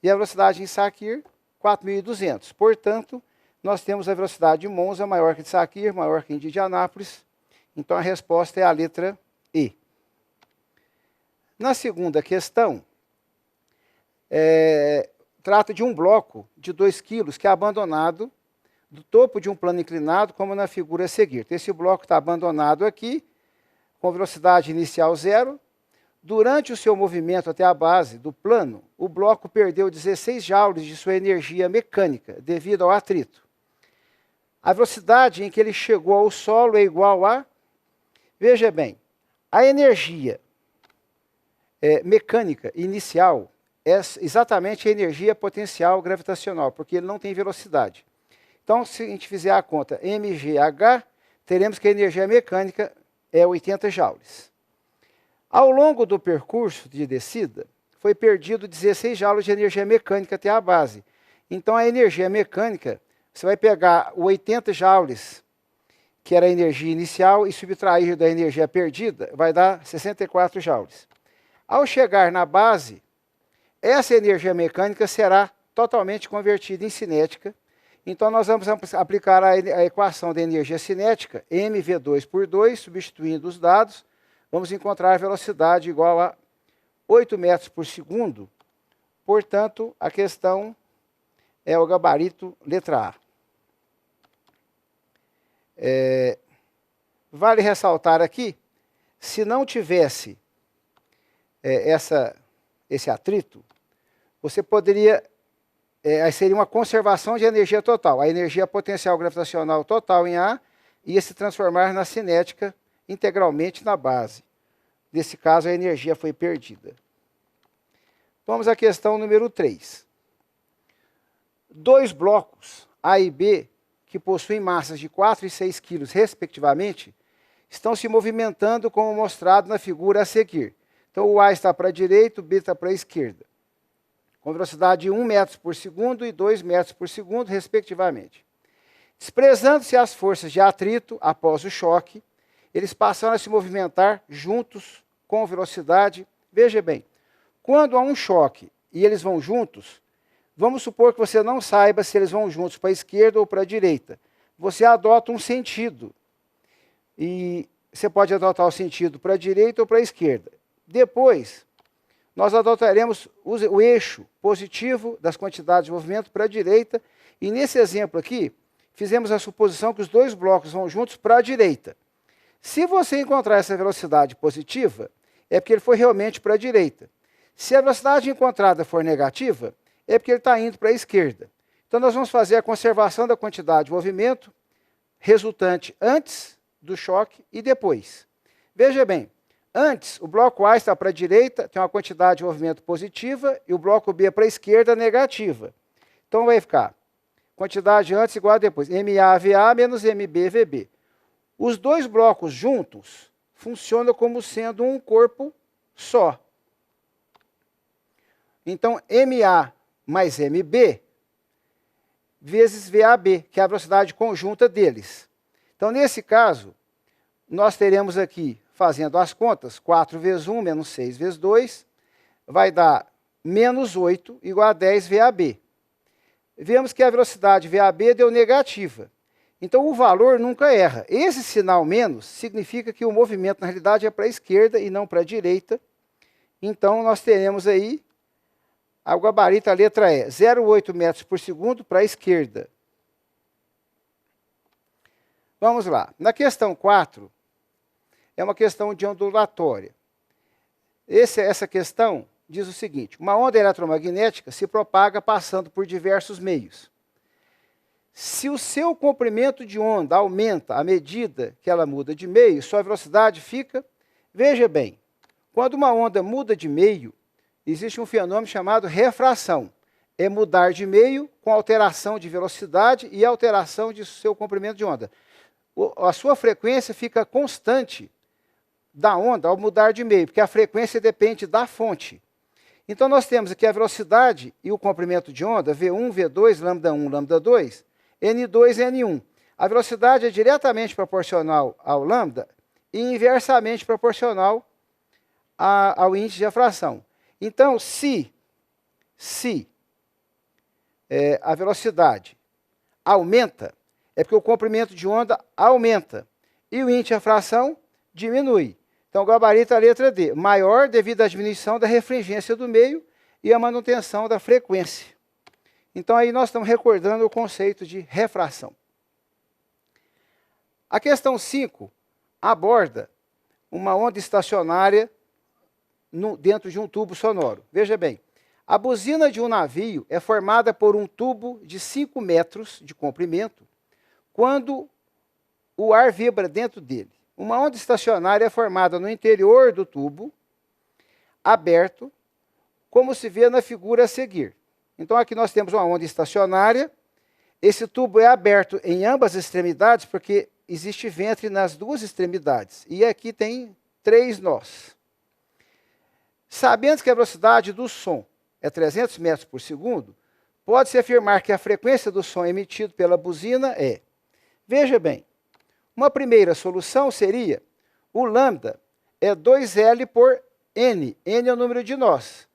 e a velocidade em Sakhir, 4.200. Portanto, nós temos a velocidade de Monza maior que de Sakhir, maior que de Indianápolis. Então, a resposta é a letra E. Na segunda questão, trata de um bloco de 2 quilos que é abandonado do topo de um plano inclinado, como na figura a seguir. Então, esse bloco está abandonado aqui, com velocidade inicial 0. Durante o seu movimento até a base do plano, o bloco perdeu 16 joules de sua energia mecânica, devido ao atrito. A velocidade em que ele chegou ao solo é igual a... Veja bem, a energia mecânica inicial é exatamente a energia potencial gravitacional, porque ele não tem velocidade. Então, se a gente fizer a conta mgh, teremos que a energia mecânica é 80 joules. Ao longo do percurso de descida, foi perdido 16 joules de energia mecânica até a base. Então, a energia mecânica, você vai pegar o 80 joules, que era a energia inicial, e subtrair da energia perdida, vai dar 64 joules. Ao chegar na base, essa energia mecânica será totalmente convertida em cinética. Então, nós vamos aplicar a equação da energia cinética, mv2 por 2, substituindo os dados, vamos encontrar a velocidade igual a 8 metros por segundo. Portanto, a questão é o gabarito letra A. Vale ressaltar aqui, se não tivesse esse atrito, você poderia, seria uma conservação de energia total. A energia potencial gravitacional total em A ia se transformar na cinética integralmente na base. Nesse caso, a energia foi perdida. Vamos à questão número 3. Dois blocos, A e B, que possuem massas de 4 e 6 kg, respectivamente, estão se movimentando como mostrado na figura a seguir. Então, o A está para a direita, o B está para a esquerda, com velocidade de 1 metro por segundo e 2 metros por segundo, respectivamente. Desprezando-se as forças de atrito após o choque, eles passaram a se movimentar juntos com velocidade. Veja bem, quando há um choque e eles vão juntos, vamos supor que você não saiba se eles vão juntos para a esquerda ou para a direita. Você adota um sentido. E você pode adotar o sentido para a direita ou para a esquerda. Depois, nós adotaremos o eixo positivo das quantidades de movimento para a direita. E nesse exemplo aqui, fizemos a suposição que os dois blocos vão juntos para a direita. Se você encontrar essa velocidade positiva, é porque ele foi realmente para a direita. Se a velocidade encontrada for negativa, é porque ele está indo para a esquerda. Então, nós vamos fazer a conservação da quantidade de movimento resultante antes do choque e depois. Veja bem, antes, o bloco A está para a direita, tem uma quantidade de movimento positiva, e o bloco B para a esquerda negativa. Então, vai ficar quantidade antes igual a depois. MAVA menos MBVB. Os dois blocos juntos funcionam como sendo um corpo só. Então, MA mais MB vezes VAB, que é a velocidade conjunta deles. Então, nesse caso, nós teremos aqui, fazendo as contas, 4 vezes 1 menos 6 vezes 2, vai dar menos 8 igual a 10 VAB. Vemos que a velocidade VAB deu negativa. Então, o valor nunca erra. Esse sinal menos significa que o movimento, na realidade, é para a esquerda e não para a direita. Então, nós teremos aí o gabarito, a letra E, 0,8 metros por segundo para a esquerda. Vamos lá. Na questão 4, é uma questão de ondulatória. Essa questão diz o seguinte: uma onda eletromagnética se propaga passando por diversos meios. Se o seu comprimento de onda aumenta à medida que ela muda de meio, sua velocidade fica... Veja bem, quando uma onda muda de meio, existe um fenômeno chamado refração. É mudar de meio com alteração de velocidade e alteração de seu comprimento de onda. A sua frequência fica constante da onda ao mudar de meio, porque a frequência depende da fonte. Então, nós temos aqui a velocidade e o comprimento de onda, V1, V2, lambda1, lambda2, N2 e N1. A velocidade é diretamente proporcional ao lambda e inversamente proporcional ao índice de refração. Então, se a velocidade aumenta, é porque o comprimento de onda aumenta e o índice de refração diminui. Então, o gabarito é a letra D, maior devido à diminuição da refringência do meio e à manutenção da frequência. Então, aí nós estamos recordando o conceito de refração. A questão 5 aborda uma onda estacionária dentro de um tubo sonoro. Veja bem, a buzina de um navio é formada por um tubo de 5 metros de comprimento quando o ar vibra dentro dele. Uma onda estacionária é formada no interior do tubo, aberto, como se vê na figura a seguir. Então, aqui nós temos uma onda estacionária. Esse tubo é aberto em ambas as extremidades, porque existe ventre nas duas extremidades. E aqui tem 3 nós. Sabendo que a velocidade do som é 300 metros por segundo, pode-se afirmar que a frequência do som emitido pela buzina é... Veja bem, uma primeira solução seria o lambda é 2L por N. N é o número de nós.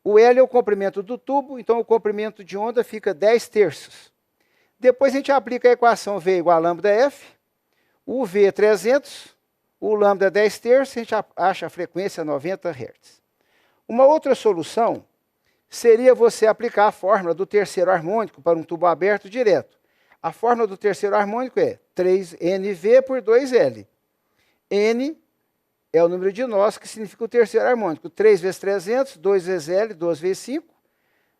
O L é o comprimento do tubo, então o comprimento de onda fica 10/3. Depois a gente aplica a equação V igual a lambda F, o V é 300, o lambda é 10/3, a gente acha a frequência 90 Hz. Uma outra solução seria você aplicar a fórmula do terceiro harmônico para um tubo aberto direto. A fórmula do terceiro harmônico é 3NV por 2L. N é o número de nós, que significa o terceiro harmônico. 3 vezes 300, 2 vezes L, 2 vezes 5,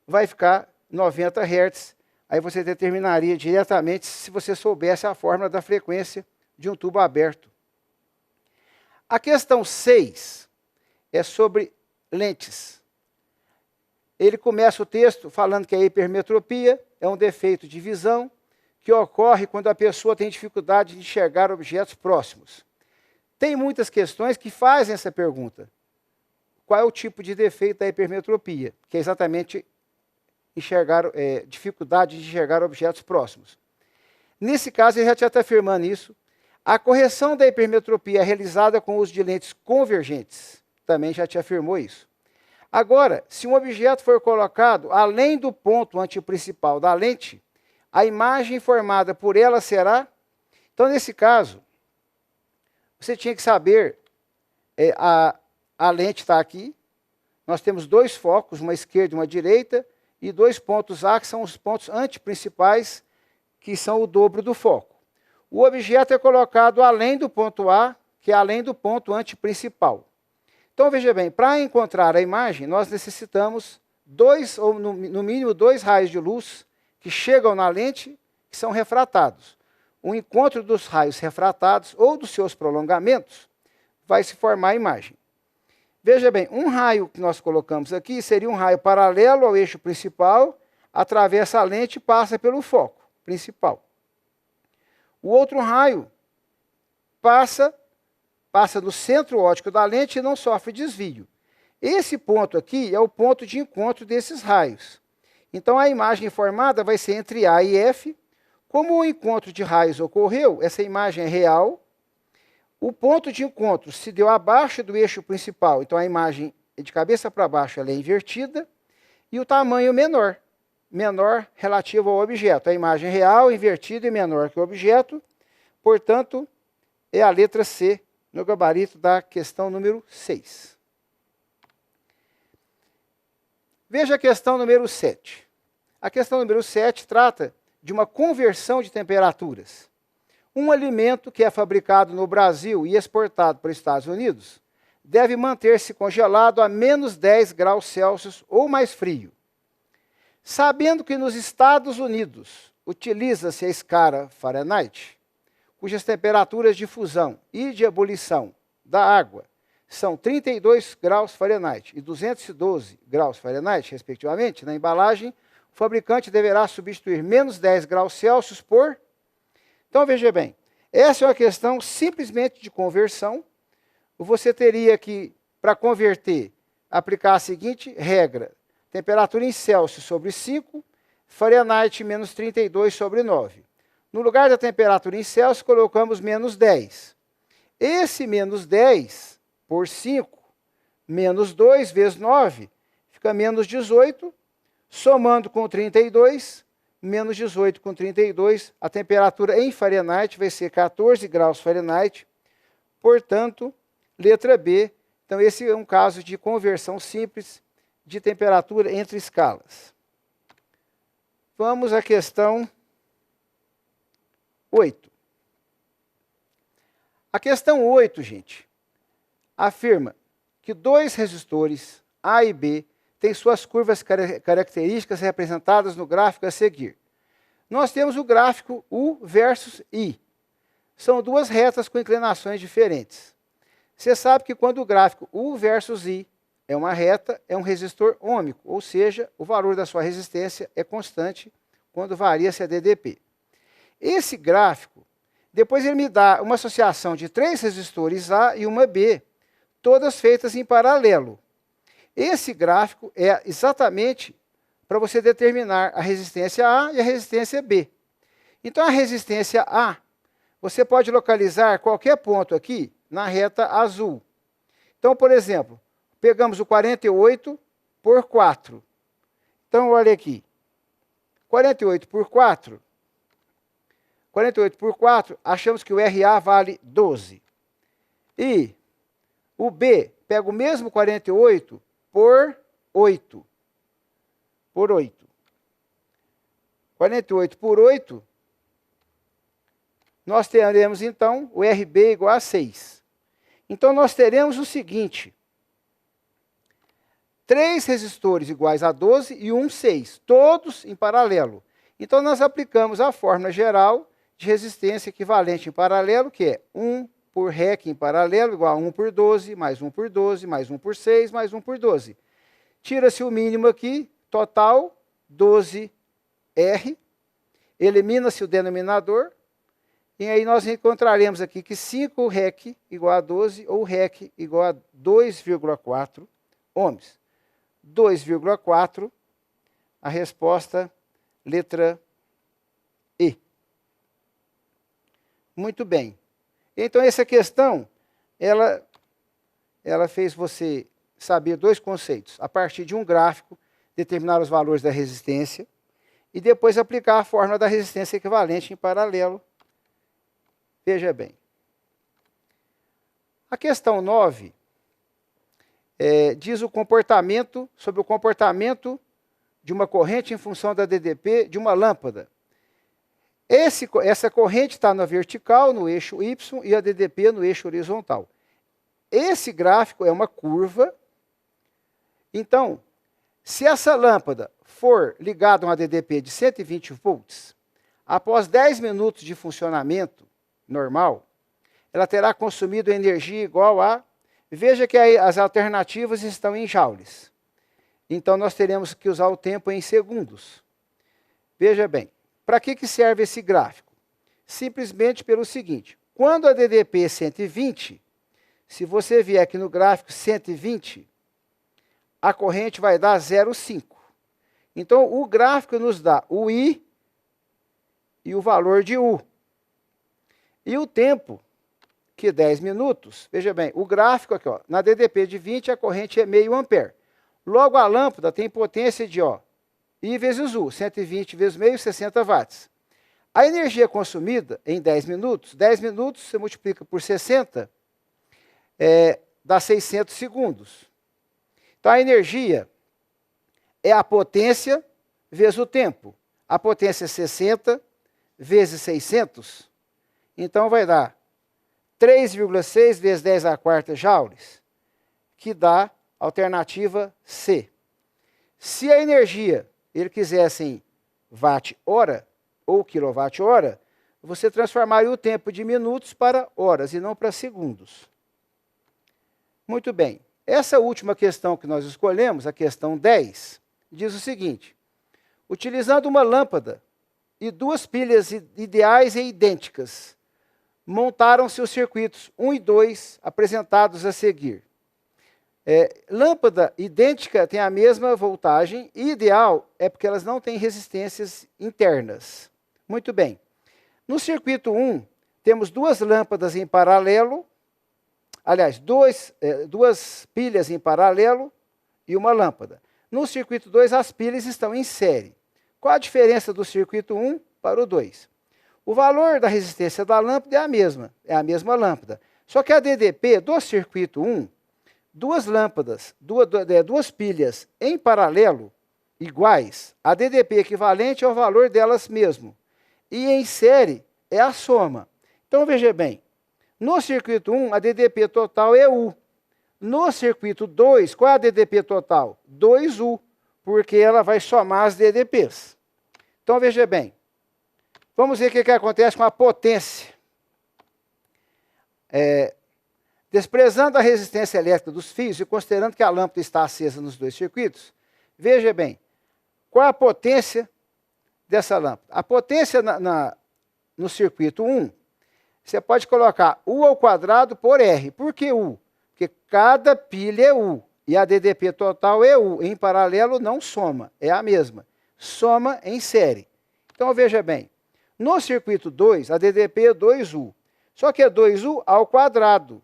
vai ficar 90 Hz. Aí você determinaria diretamente se você soubesse a fórmula da frequência de um tubo aberto. A questão 6 é sobre lentes. Ele começa o texto falando que a hipermetropia é um defeito de visão que ocorre quando a pessoa tem dificuldade de enxergar objetos próximos. Tem muitas questões que fazem essa pergunta. Qual é o tipo de defeito da hipermetropia? Que é exatamente dificuldade de enxergar objetos próximos. Nesse caso, ele já está afirmando isso. A correção da hipermetropia é realizada com o uso de lentes convergentes. Também já te afirmou isso. Agora, se um objeto for colocado além do ponto antiprincipal da lente, a imagem formada por ela será... Então, nesse caso, você tinha que saber, a lente está aqui, nós temos 2 focos, uma esquerda e uma direita, e 2 pontos A, que são os pontos antiprincipais, que são o dobro do foco. O objeto é colocado além do ponto A, que é além do ponto antiprincipal. Então, veja bem, para encontrar a imagem, nós necessitamos 2, ou no mínimo 2 raios de luz que chegam na lente, que são refratados. O encontro dos raios refratados ou dos seus prolongamentos vai se formar a imagem. Veja bem, um raio que nós colocamos aqui seria um raio paralelo ao eixo principal, atravessa a lente e passa pelo foco principal. O outro raio passa no centro óptico da lente e não sofre desvio. Esse ponto aqui é o ponto de encontro desses raios. Então, a imagem formada vai ser entre A e F. Como o encontro de raios ocorreu, essa imagem é real. O ponto de encontro se deu abaixo do eixo principal, então a imagem de cabeça para baixo ela é invertida. E o tamanho menor relativo ao objeto. A imagem real, invertida e menor que o objeto. Portanto, é a letra C no gabarito da questão número 6. Veja a questão número 7. A questão número 7 trata de uma conversão de temperaturas. Um alimento que é fabricado no Brasil e exportado para os Estados Unidos deve manter-se congelado a menos 10 graus Celsius ou mais frio. Sabendo que nos Estados Unidos utiliza-se a escala Fahrenheit, cujas temperaturas de fusão e de ebulição da água são 32 graus Fahrenheit e 212 graus Fahrenheit, respectivamente, na embalagem, o fabricante deverá substituir menos 10 graus Celsius por... Então, veja bem, essa é uma questão simplesmente de conversão. Você teria que, para converter, aplicar a seguinte regra. Temperatura em Celsius sobre 5, Fahrenheit menos 32 sobre 9. No lugar da temperatura em Celsius, colocamos menos 10. Esse menos 10 por 5, menos 2 vezes 9, fica menos 18. Somando com 32, menos 18 com 32, a temperatura em Fahrenheit vai ser 14 graus Fahrenheit. Portanto, letra B. Então, esse é um caso de conversão simples de temperatura entre escalas. Vamos à questão 8. A questão 8, gente, afirma que 2 resistores, A e B, têm suas curvas características representadas no gráfico a seguir. Nós temos o gráfico U versus I. São 2 retas com inclinações diferentes. Você sabe que quando o gráfico U versus I é uma reta, é um resistor ôhmico, ou seja, o valor da sua resistência é constante quando varia-se a DDP. Esse gráfico, depois ele me dá uma associação de 3 resistores A e uma B, todas feitas em paralelo. Esse gráfico é exatamente para você determinar a resistência A e a resistência B. Então, a resistência A, você pode localizar qualquer ponto aqui na reta azul. Então, por exemplo, pegamos o 48 por 4. Então, olha aqui. 48 por 4. 48 por 4, achamos que o RA vale 12. E o B, pega o mesmo 48 por 8. Por 8. 48 por 8, nós teremos, então, o RB igual a 6. Então, nós teremos o seguinte: 3 resistores iguais a 12 e um 6, todos em paralelo. Então, nós aplicamos a fórmula geral de resistência equivalente em paralelo, que é 1 por REC em paralelo, igual a 1 por 12, mais 1 por 12, mais 1 por 6, mais 1 por 12. Tira-se o mínimo aqui, total, 12R. Elimina-se o denominador. E aí nós encontraremos aqui que 5 REC igual a 12, ou REC igual a 2,4 ohms. 2,4, a resposta, letra E. Muito bem. Então, essa questão, ela fez você saber 2 conceitos. A partir de um gráfico, determinar os valores da resistência, e depois aplicar a fórmula da resistência equivalente em paralelo. Veja bem. A questão 9 diz sobre o comportamento de uma corrente em função da DDP de uma lâmpada. Essa corrente está na vertical, no eixo Y, e a DDP no eixo horizontal. Esse gráfico é uma curva. Então, se essa lâmpada for ligada a uma DDP de 120 volts, após 10 minutos de funcionamento normal, ela terá consumido energia igual a... Veja que as alternativas estão em joules. Então, nós teremos que usar o tempo em segundos. Veja bem, para que serve esse gráfico? Simplesmente pelo seguinte: quando a DDP é 120, se você vier aqui no gráfico 120, a corrente vai dar 0,5. Então, o gráfico nos dá o I e o valor de U. E o tempo, que é 10 minutos, veja bem, o gráfico aqui, ó, na DDP de 20, a corrente é meio ampere. Logo, a lâmpada tem potência de I vezes U, 120 vezes meio, 60 watts. A energia consumida em 10 minutos você multiplica por 60, dá 600 segundos. Então, a energia é a potência vezes o tempo. A potência é 60 vezes 600, então vai dar 3,6 vezes 10 à quarta joules, que dá a alternativa C. Se a energia ele quisesse em watt-hora ou quilowatt-hora, você transformaria o tempo de minutos para horas e não para segundos. Muito bem. Essa última questão que nós escolhemos, a questão 10, diz o seguinte: utilizando uma lâmpada e 2 pilhas ideais e idênticas, montaram-se os circuitos 1 e 2 apresentados a seguir. Lâmpada idêntica tem a mesma voltagem, e ideal é porque elas não têm resistências internas. Muito bem. No circuito 1, temos 2 lâmpadas em paralelo, aliás, 2 pilhas em paralelo e uma lâmpada. No circuito 2, as pilhas estão em série. Qual a diferença do circuito 1 para o 2? O valor da resistência da lâmpada é a mesma lâmpada. Só que a DDP do circuito 1, 2 lâmpadas, 2 pilhas em paralelo, iguais, a DDP equivalente ao valor delas mesmo. E em série é a soma. Então, veja bem, no circuito 1, a DDP total é U. No circuito 2, qual é a DDP total? 2U, porque ela vai somar as DDPs. Então, veja bem, vamos ver o que acontece com a potência. Desprezando a resistência elétrica dos fios e considerando que a lâmpada está acesa nos dois circuitos, veja bem, qual a potência dessa lâmpada? A potência no circuito 1, você pode colocar U ao quadrado por R. Por que U? Porque cada pilha é U. E a DDP total é U. Em paralelo não soma, é a mesma. Soma em série. Então veja bem, no circuito 2, a DDP é 2U. Só que é 2U ao quadrado.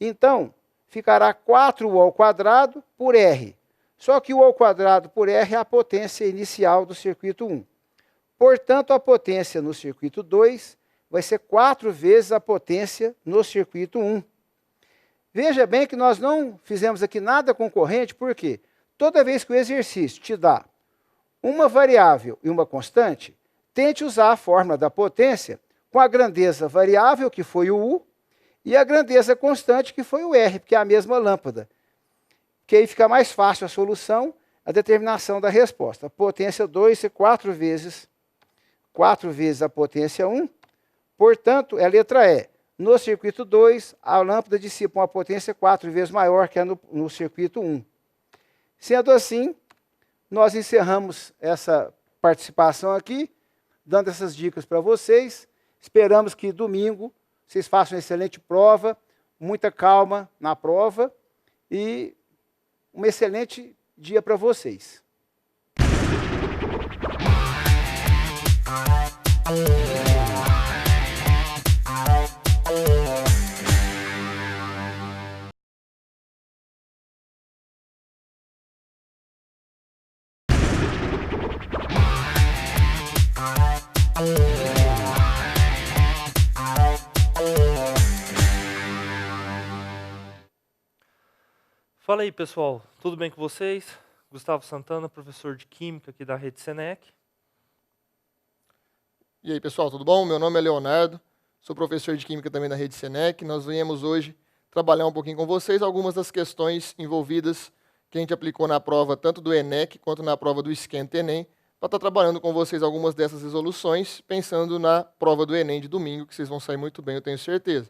Então, ficará 4U ao quadrado por R. Só que U ao quadrado por R é a potência inicial do circuito 1. Portanto, a potência no circuito 2 vai ser 4 vezes a potência no circuito 1. Veja bem que nós não fizemos aqui nada concorrente, porque toda vez que o exercício te dá uma variável e uma constante, tente usar a fórmula da potência com a grandeza variável, que foi o U, e a grandeza constante, que foi o R, porque é a mesma lâmpada. Que aí fica mais fácil a solução, a determinação da resposta. A potência 2 é 4 vezes a potência 1. Portanto, a letra E. No circuito 2, a lâmpada dissipa uma potência 4 vezes maior que a no circuito 1. Sendo assim, nós encerramos essa participação aqui, dando essas dicas para vocês. Esperamos que domingo vocês façam uma excelente prova, muita calma na prova e um excelente dia para vocês. Fala aí, pessoal. Tudo bem com vocês? Gustavo Santana, professor de Química aqui da Rede Senec. E aí, pessoal, tudo bom? Meu nome é Leonardo, sou professor de Química também da Rede Senec. Nós viemos hoje trabalhar um pouquinho com vocês algumas das questões envolvidas que a gente aplicou na prova tanto do ENEC quanto na prova do Esquenta Enem, para estar trabalhando com vocês algumas dessas resoluções, pensando na prova do Enem de domingo, que vocês vão sair muito bem, eu tenho certeza.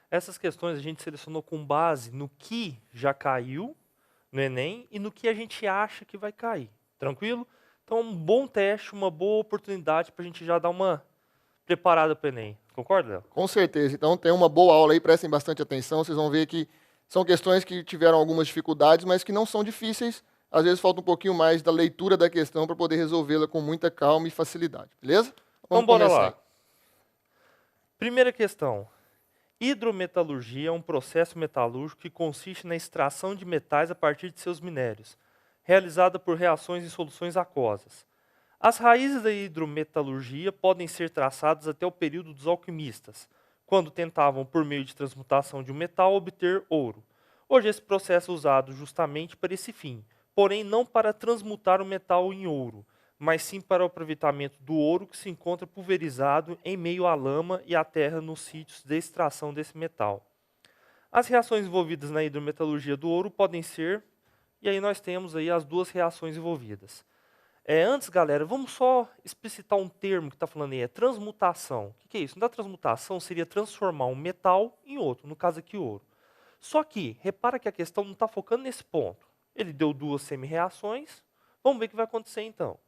Essas questões a gente selecionou com base no que já caiu no Enem e no que a gente acha que vai cair. Tranquilo? Então, um bom teste, uma boa oportunidade para a gente já dar uma preparada para o Enem. Concorda, Léo? Com certeza. Então, tem uma boa aula aí, prestem bastante atenção. Vocês vão ver que são questões que tiveram algumas dificuldades, mas que não são difíceis. Às vezes, falta um pouquinho mais da leitura da questão para poder resolvê-la com muita calma e facilidade. Beleza? Então, bora lá. Primeira questão. Hidrometalurgia é um processo metalúrgico que consiste na extração de metais a partir de seus minérios, realizada por reações em soluções aquosas. As raízes da hidrometalurgia podem ser traçadas até o período dos alquimistas, quando tentavam, por meio de transmutação de um metal, obter ouro. Hoje esse processo é usado justamente para esse fim, porém não para transmutar o metal em ouro, mas sim para o aproveitamento do ouro que se encontra pulverizado em meio à lama e à terra nos sítios de extração desse metal. As reações envolvidas na hidrometalurgia do ouro podem ser, e aí nós temos aí as duas reações envolvidas. Antes, galera, vamos só explicitar um termo que está falando aí, é transmutação. O que é isso? Na transmutação seria transformar um metal em outro, no caso aqui ouro. Só que, repara que a questão não está focando nesse ponto. Ele deu duas semi-reações, vamos ver o que vai acontecer então.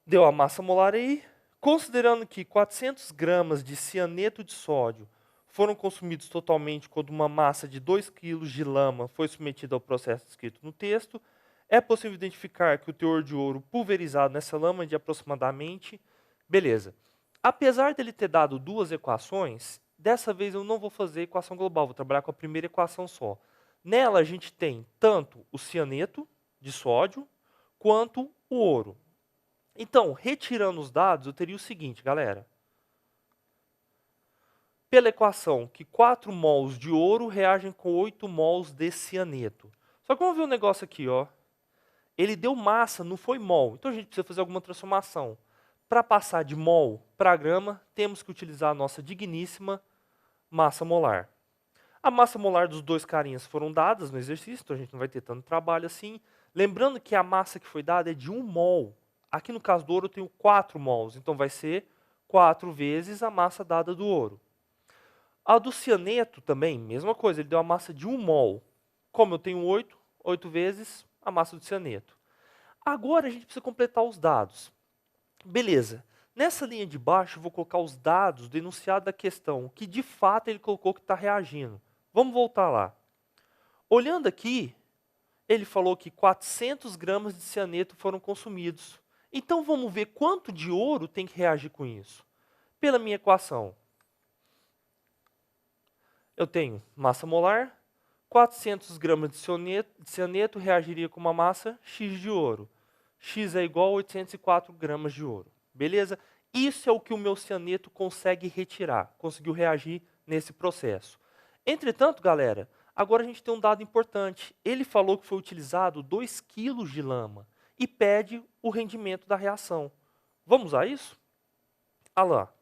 Deu a massa molar aí, considerando que 400 gramas de cianeto de sódio foram consumidos totalmente quando uma massa de 2 kg de lama foi submetida ao processo descrito no texto, é possível identificar que o teor de ouro pulverizado nessa lama é de aproximadamente... Beleza. Apesar dele ter dado duas equações, dessa vez eu não vou fazer equação global, vou trabalhar com a primeira equação só. Nela a gente tem tanto o cianeto de sódio quanto o ouro. Então, retirando os dados, eu teria o seguinte, galera. Pela equação que 4 mols de ouro reagem com 8 mols de cianeto. Só que vamos ver um negócio aqui, ó. Ele deu massa, não foi mol. Então a gente precisa fazer alguma transformação. Para passar de mol para grama, temos que utilizar a nossa digníssima massa molar. A massa molar dos dois carinhas foram dadas no exercício, então a gente não vai ter tanto trabalho assim. Lembrando que a massa que foi dada é de 1 mol. Aqui no caso do ouro eu tenho 4 mols, então vai ser 4 vezes a massa dada do ouro. A do cianeto também, mesma coisa, ele deu a massa de 1 mol. Como eu tenho 8 vezes a massa do cianeto. Agora a gente precisa completar os dados. Beleza. Nessa linha de baixo eu vou colocar os dados do enunciado da questão, que de fato ele colocou que está reagindo. Vamos voltar lá. Olhando aqui, ele falou que 400 gramas de cianeto foram consumidos. Então vamos ver quanto de ouro tem que reagir com isso. Pela minha equação, eu tenho massa molar, 400 gramas de cianeto reagiria com uma massa X de ouro. X é igual a 804 gramas de ouro. Beleza? Isso é o que o meu cianeto consegue retirar, conseguiu reagir nesse processo. Entretanto, galera, agora a gente tem um dado importante. Ele falou que foi utilizado 2 kg de lama e pede o rendimento da reação. Vamos usar isso? Olha lá.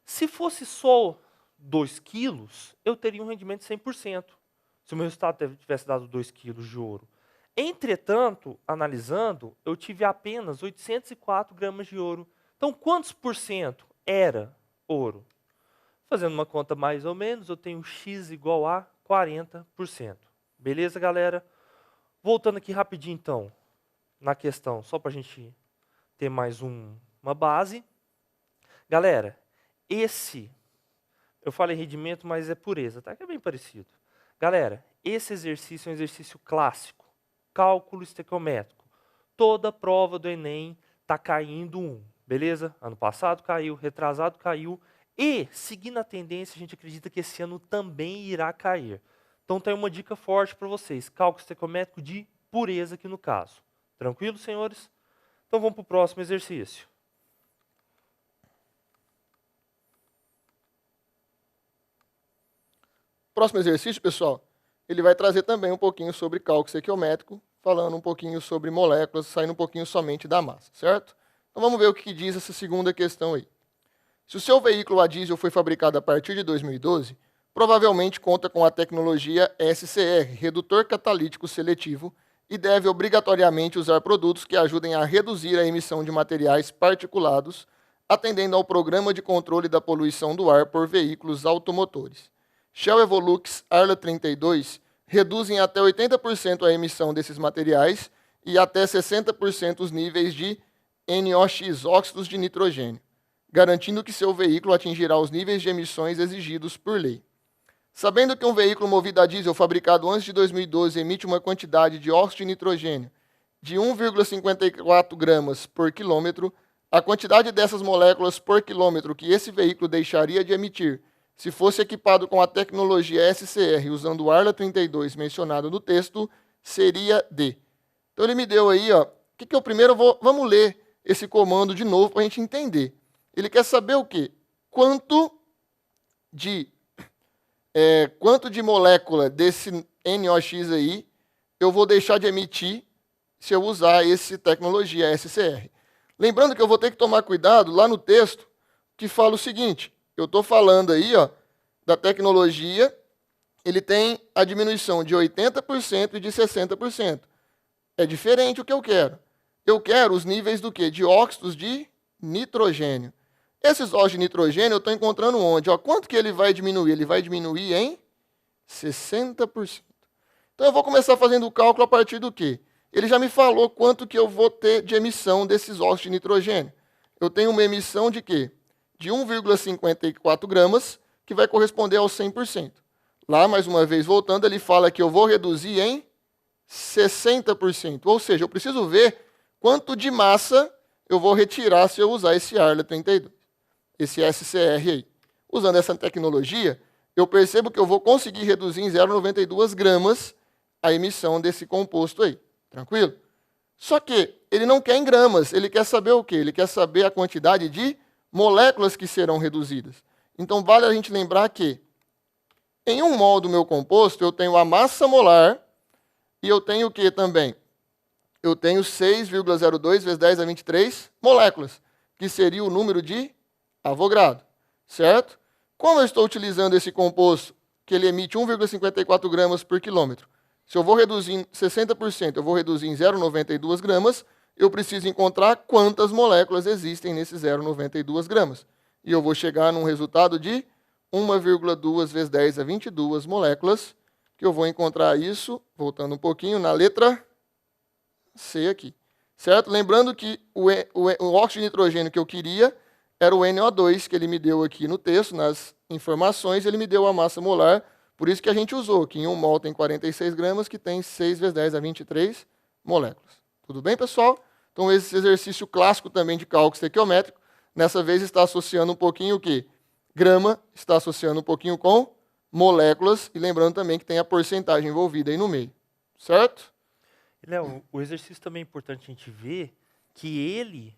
Se fosse só 2 quilos, eu teria um rendimento de 100%. Se o meu resultado tivesse dado 2 quilos de ouro. Entretanto, analisando, eu tive apenas 804 gramas de ouro. Então, quantos por cento era ouro? Fazendo uma conta mais ou menos, eu tenho X igual a 40%. Beleza, galera? Voltando aqui rapidinho, então, na questão, só para a gente ter mais uma base. Galera, eu falei rendimento, mas é pureza, tá? Que é bem parecido. Galera, esse exercício é um exercício clássico, cálculo estequiométrico. Toda prova do Enem está caindo 1, beleza? Ano passado caiu, retrasado caiu, e, seguindo a tendência, a gente acredita que esse ano também irá cair. Então tem uma dica forte para vocês, cálculo estequiométrico de pureza aqui no caso. Tranquilo, senhores? Então vamos para o próximo exercício. Próximo exercício, pessoal, ele vai trazer também um pouquinho sobre cálculo estequiométrico, falando um pouquinho sobre moléculas, saindo um pouquinho somente da massa, certo? Então vamos ver o que diz essa segunda questão aí. Se o seu veículo a diesel foi fabricado a partir de 2012, provavelmente conta com a tecnologia SCR, redutor catalítico seletivo, e deve obrigatoriamente usar produtos que ajudem a reduzir a emissão de materiais particulados, atendendo ao Programa de Controle da Poluição do Ar por Veículos Automotores. Shell Evolux Arla 32 reduzem até 80% a emissão desses materiais e até 60% os níveis de NOx, óxidos de nitrogênio, garantindo que seu veículo atingirá os níveis de emissões exigidos por lei. Sabendo que um veículo movido a diesel fabricado antes de 2012 emite uma quantidade de óxido de nitrogênio de 1,54 gramas por quilômetro, a quantidade dessas moléculas por quilômetro que esse veículo deixaria de emitir se fosse equipado com a tecnologia SCR usando o Arla 32 mencionado no texto, seria D. Então ele me deu aí, ó, que eu primeiro vamos ler esse comando de novo para a gente entender. Ele quer saber o quê? Quanto de molécula desse NOx aí eu vou deixar de emitir se eu usar essa tecnologia SCR. Lembrando que eu vou ter que tomar cuidado lá no texto que fala o seguinte, eu estou falando aí, ó, da tecnologia, ele tem a diminuição de 80% e de 60%. É diferente o que eu quero. Eu quero os níveis do quê? De óxidos de nitrogênio. Esses óxidos de nitrogênio eu estou encontrando onde? Ó, quanto que ele vai diminuir? Ele vai diminuir em 60%. Então eu vou começar fazendo o cálculo a partir do quê? Ele já me falou quanto que eu vou ter de emissão desses óxidos de nitrogênio. Eu tenho uma emissão de quê? De 1,54 gramas, que vai corresponder ao 100%. Lá, mais uma vez, voltando, ele fala que eu vou reduzir em 60%. Ou seja, eu preciso ver quanto de massa eu vou retirar se eu usar esse Arla 32, esse SCR aí. Usando essa tecnologia, eu percebo que eu vou conseguir reduzir em 0,92 gramas a emissão desse composto aí. Tranquilo? Só que ele não quer em gramas, ele quer saber o quê? Ele quer saber a quantidade de moléculas que serão reduzidas. Então, vale a gente lembrar que em 1 mol do meu composto, eu tenho a massa molar e eu tenho o que também? Eu tenho 6,02 vezes 10 a 23 moléculas, que seria o número de Avogadro, certo? Como eu estou utilizando esse composto, que ele emite 1,54 gramas por quilômetro, se eu vou reduzir em 60%, eu vou reduzir em 0,92 gramas, eu preciso encontrar quantas moléculas existem nesses 0,92 gramas. E eu vou chegar num resultado de 1,2 vezes 10 a 22 moléculas, que eu vou encontrar isso, voltando um pouquinho, na letra C aqui. Certo? Lembrando que o óxido de nitrogênio que eu queria era o NO2, que ele me deu aqui no texto, nas informações, ele me deu a massa molar, por isso que a gente usou, que em 1 mol tem 46 gramas, que tem 6 vezes 10 a 23 moléculas. Tudo bem, pessoal? Então, esse exercício clássico também de cálculo estequiométrico, nessa vez está associando um pouquinho o quê? Grama, está associando um pouquinho com moléculas, e lembrando também que tem a porcentagem envolvida aí no meio. Certo? Léo, o exercício também é importante a gente ver que ele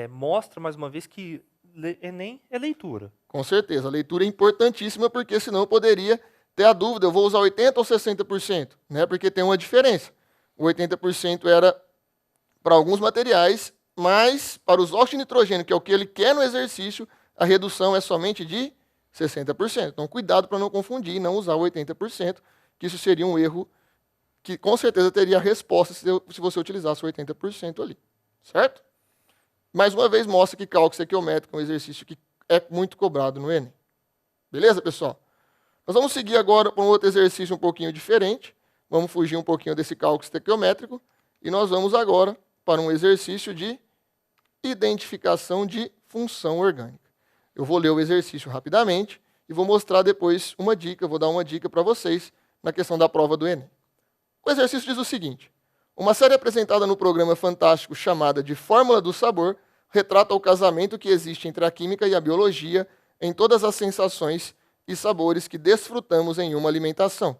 mostra, mais uma vez, que Enem é leitura. Com certeza, a leitura é importantíssima, porque senão eu poderia ter a dúvida, eu vou usar 80% ou 60%, né? Porque tem uma diferença. O 80% era para alguns materiais, mas para os óxidos de nitrogênio, que é o que ele quer no exercício, a redução é somente de 60%. Então, cuidado para não confundir e não usar o 80%, que isso seria um erro que com certeza teria resposta se você utilizasse o 80% ali. Certo? Mais uma vez, mostra que cálculo estequiométrico é um exercício que é muito cobrado no Enem. Beleza, pessoal? Nós vamos seguir agora para um outro exercício um pouquinho diferente. Vamos fugir um pouquinho desse cálculo estequiométrico. E nós vamos agora para um exercício de identificação de função orgânica. Eu vou ler o exercício rapidamente e vou mostrar depois uma dica, vou dar uma dica para vocês na questão da prova do Enem. O exercício diz o seguinte: uma série apresentada no programa fantástico chamada de Fórmula do Sabor retrata o casamento que existe entre a química e a biologia em todas as sensações e sabores que desfrutamos em uma alimentação.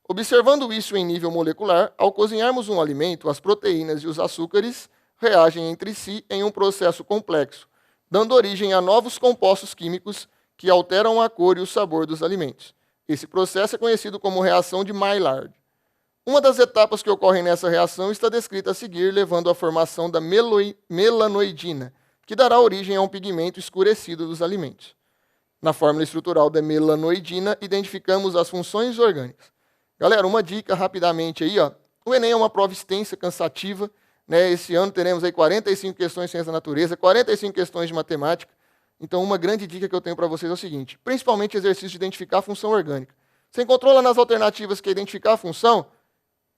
Observando isso em nível molecular, ao cozinharmos um alimento, as proteínas e os açúcares reagem entre si em um processo complexo, dando origem a novos compostos químicos que alteram a cor e o sabor dos alimentos. Esse processo é conhecido como reação de Maillard. Uma das etapas que ocorrem nessa reação está descrita a seguir, levando à formação da melanoidina, que dará origem a um pigmento escurecido dos alimentos. Na fórmula estrutural da melanoidina, identificamos as funções orgânicas. Galera, uma dica rapidamente aí, ó. O Enem é uma prova extensa, cansativa, né? Esse ano teremos aí 45 questões de ciência da natureza, 45 questões de matemática. Então, uma grande dica que eu tenho para vocês é o seguinte: principalmente exercício de identificar a função orgânica. Você encontrou lá nas alternativas que é identificar a função?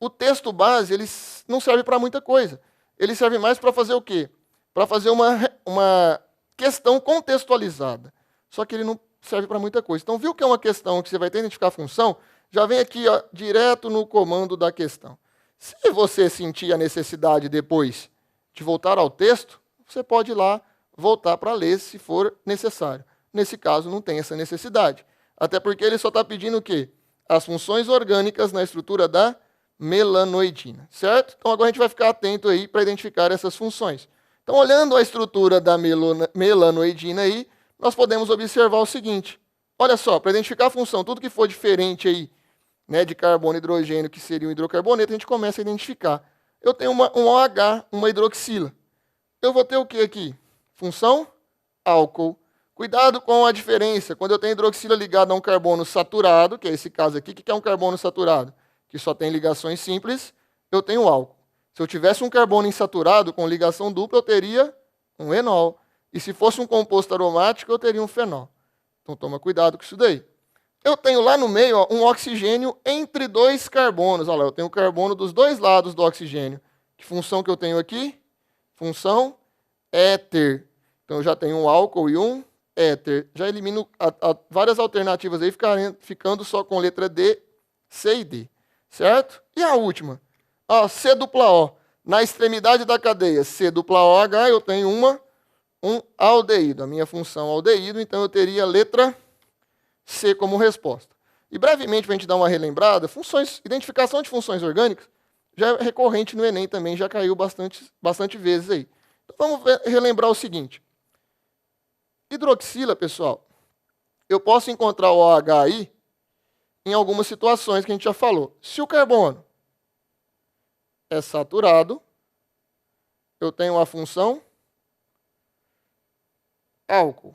O texto base, ele não serve para muita coisa. Ele serve mais para fazer o quê? Para fazer uma questão contextualizada. Só que ele não serve para muita coisa. Então, viu que é uma questão que você vai ter que identificar a função? Já vem aqui, ó, direto no comando da questão. Se você sentir a necessidade depois de voltar ao texto, você pode ir lá voltar para ler se for necessário. Nesse caso, não tem essa necessidade. Até porque ele só está pedindo o quê? As funções orgânicas na estrutura da melanoidina, certo? Então, agora a gente vai ficar atento aí para identificar essas funções. Então, olhando a estrutura da melanoidina aí, nós podemos observar o seguinte. Olha só, para identificar a função, tudo que for diferente aí, né, de carbono e hidrogênio, que seria um hidrocarboneto, a gente começa a identificar. Eu tenho um OH, uma hidroxila. Eu vou ter o que aqui? Função álcool. Cuidado com a diferença. Quando eu tenho hidroxila ligada a um carbono saturado, que é esse caso aqui, o que é um carbono saturado? Que só tem ligações simples, eu tenho álcool. Se eu tivesse um carbono insaturado com ligação dupla, eu teria um enol. E se fosse um composto aromático, eu teria um fenol. Então toma cuidado com isso daí. Eu tenho lá no meio, ó, um oxigênio entre dois carbonos. Olha lá, eu tenho o carbono dos dois lados do oxigênio. Que função que eu tenho aqui? Função éter. Então eu já tenho um álcool e um éter. Já elimino várias alternativas aí, ficando só com letra D, C e D. Certo? E a última? Ó, C dupla O. Na extremidade da cadeia C dupla OH, eu tenho um aldeído. A minha função é aldeído, então eu teria a letra C como resposta. E brevemente, para a gente dar uma relembrada, identificação de funções orgânicas já é recorrente no Enem também, já caiu bastante vezes aí. Então vamos relembrar o seguinte. Hidroxila, pessoal, eu posso encontrar o OH aí em algumas situações que a gente já falou. Se o carbono é saturado, eu tenho a função álcool,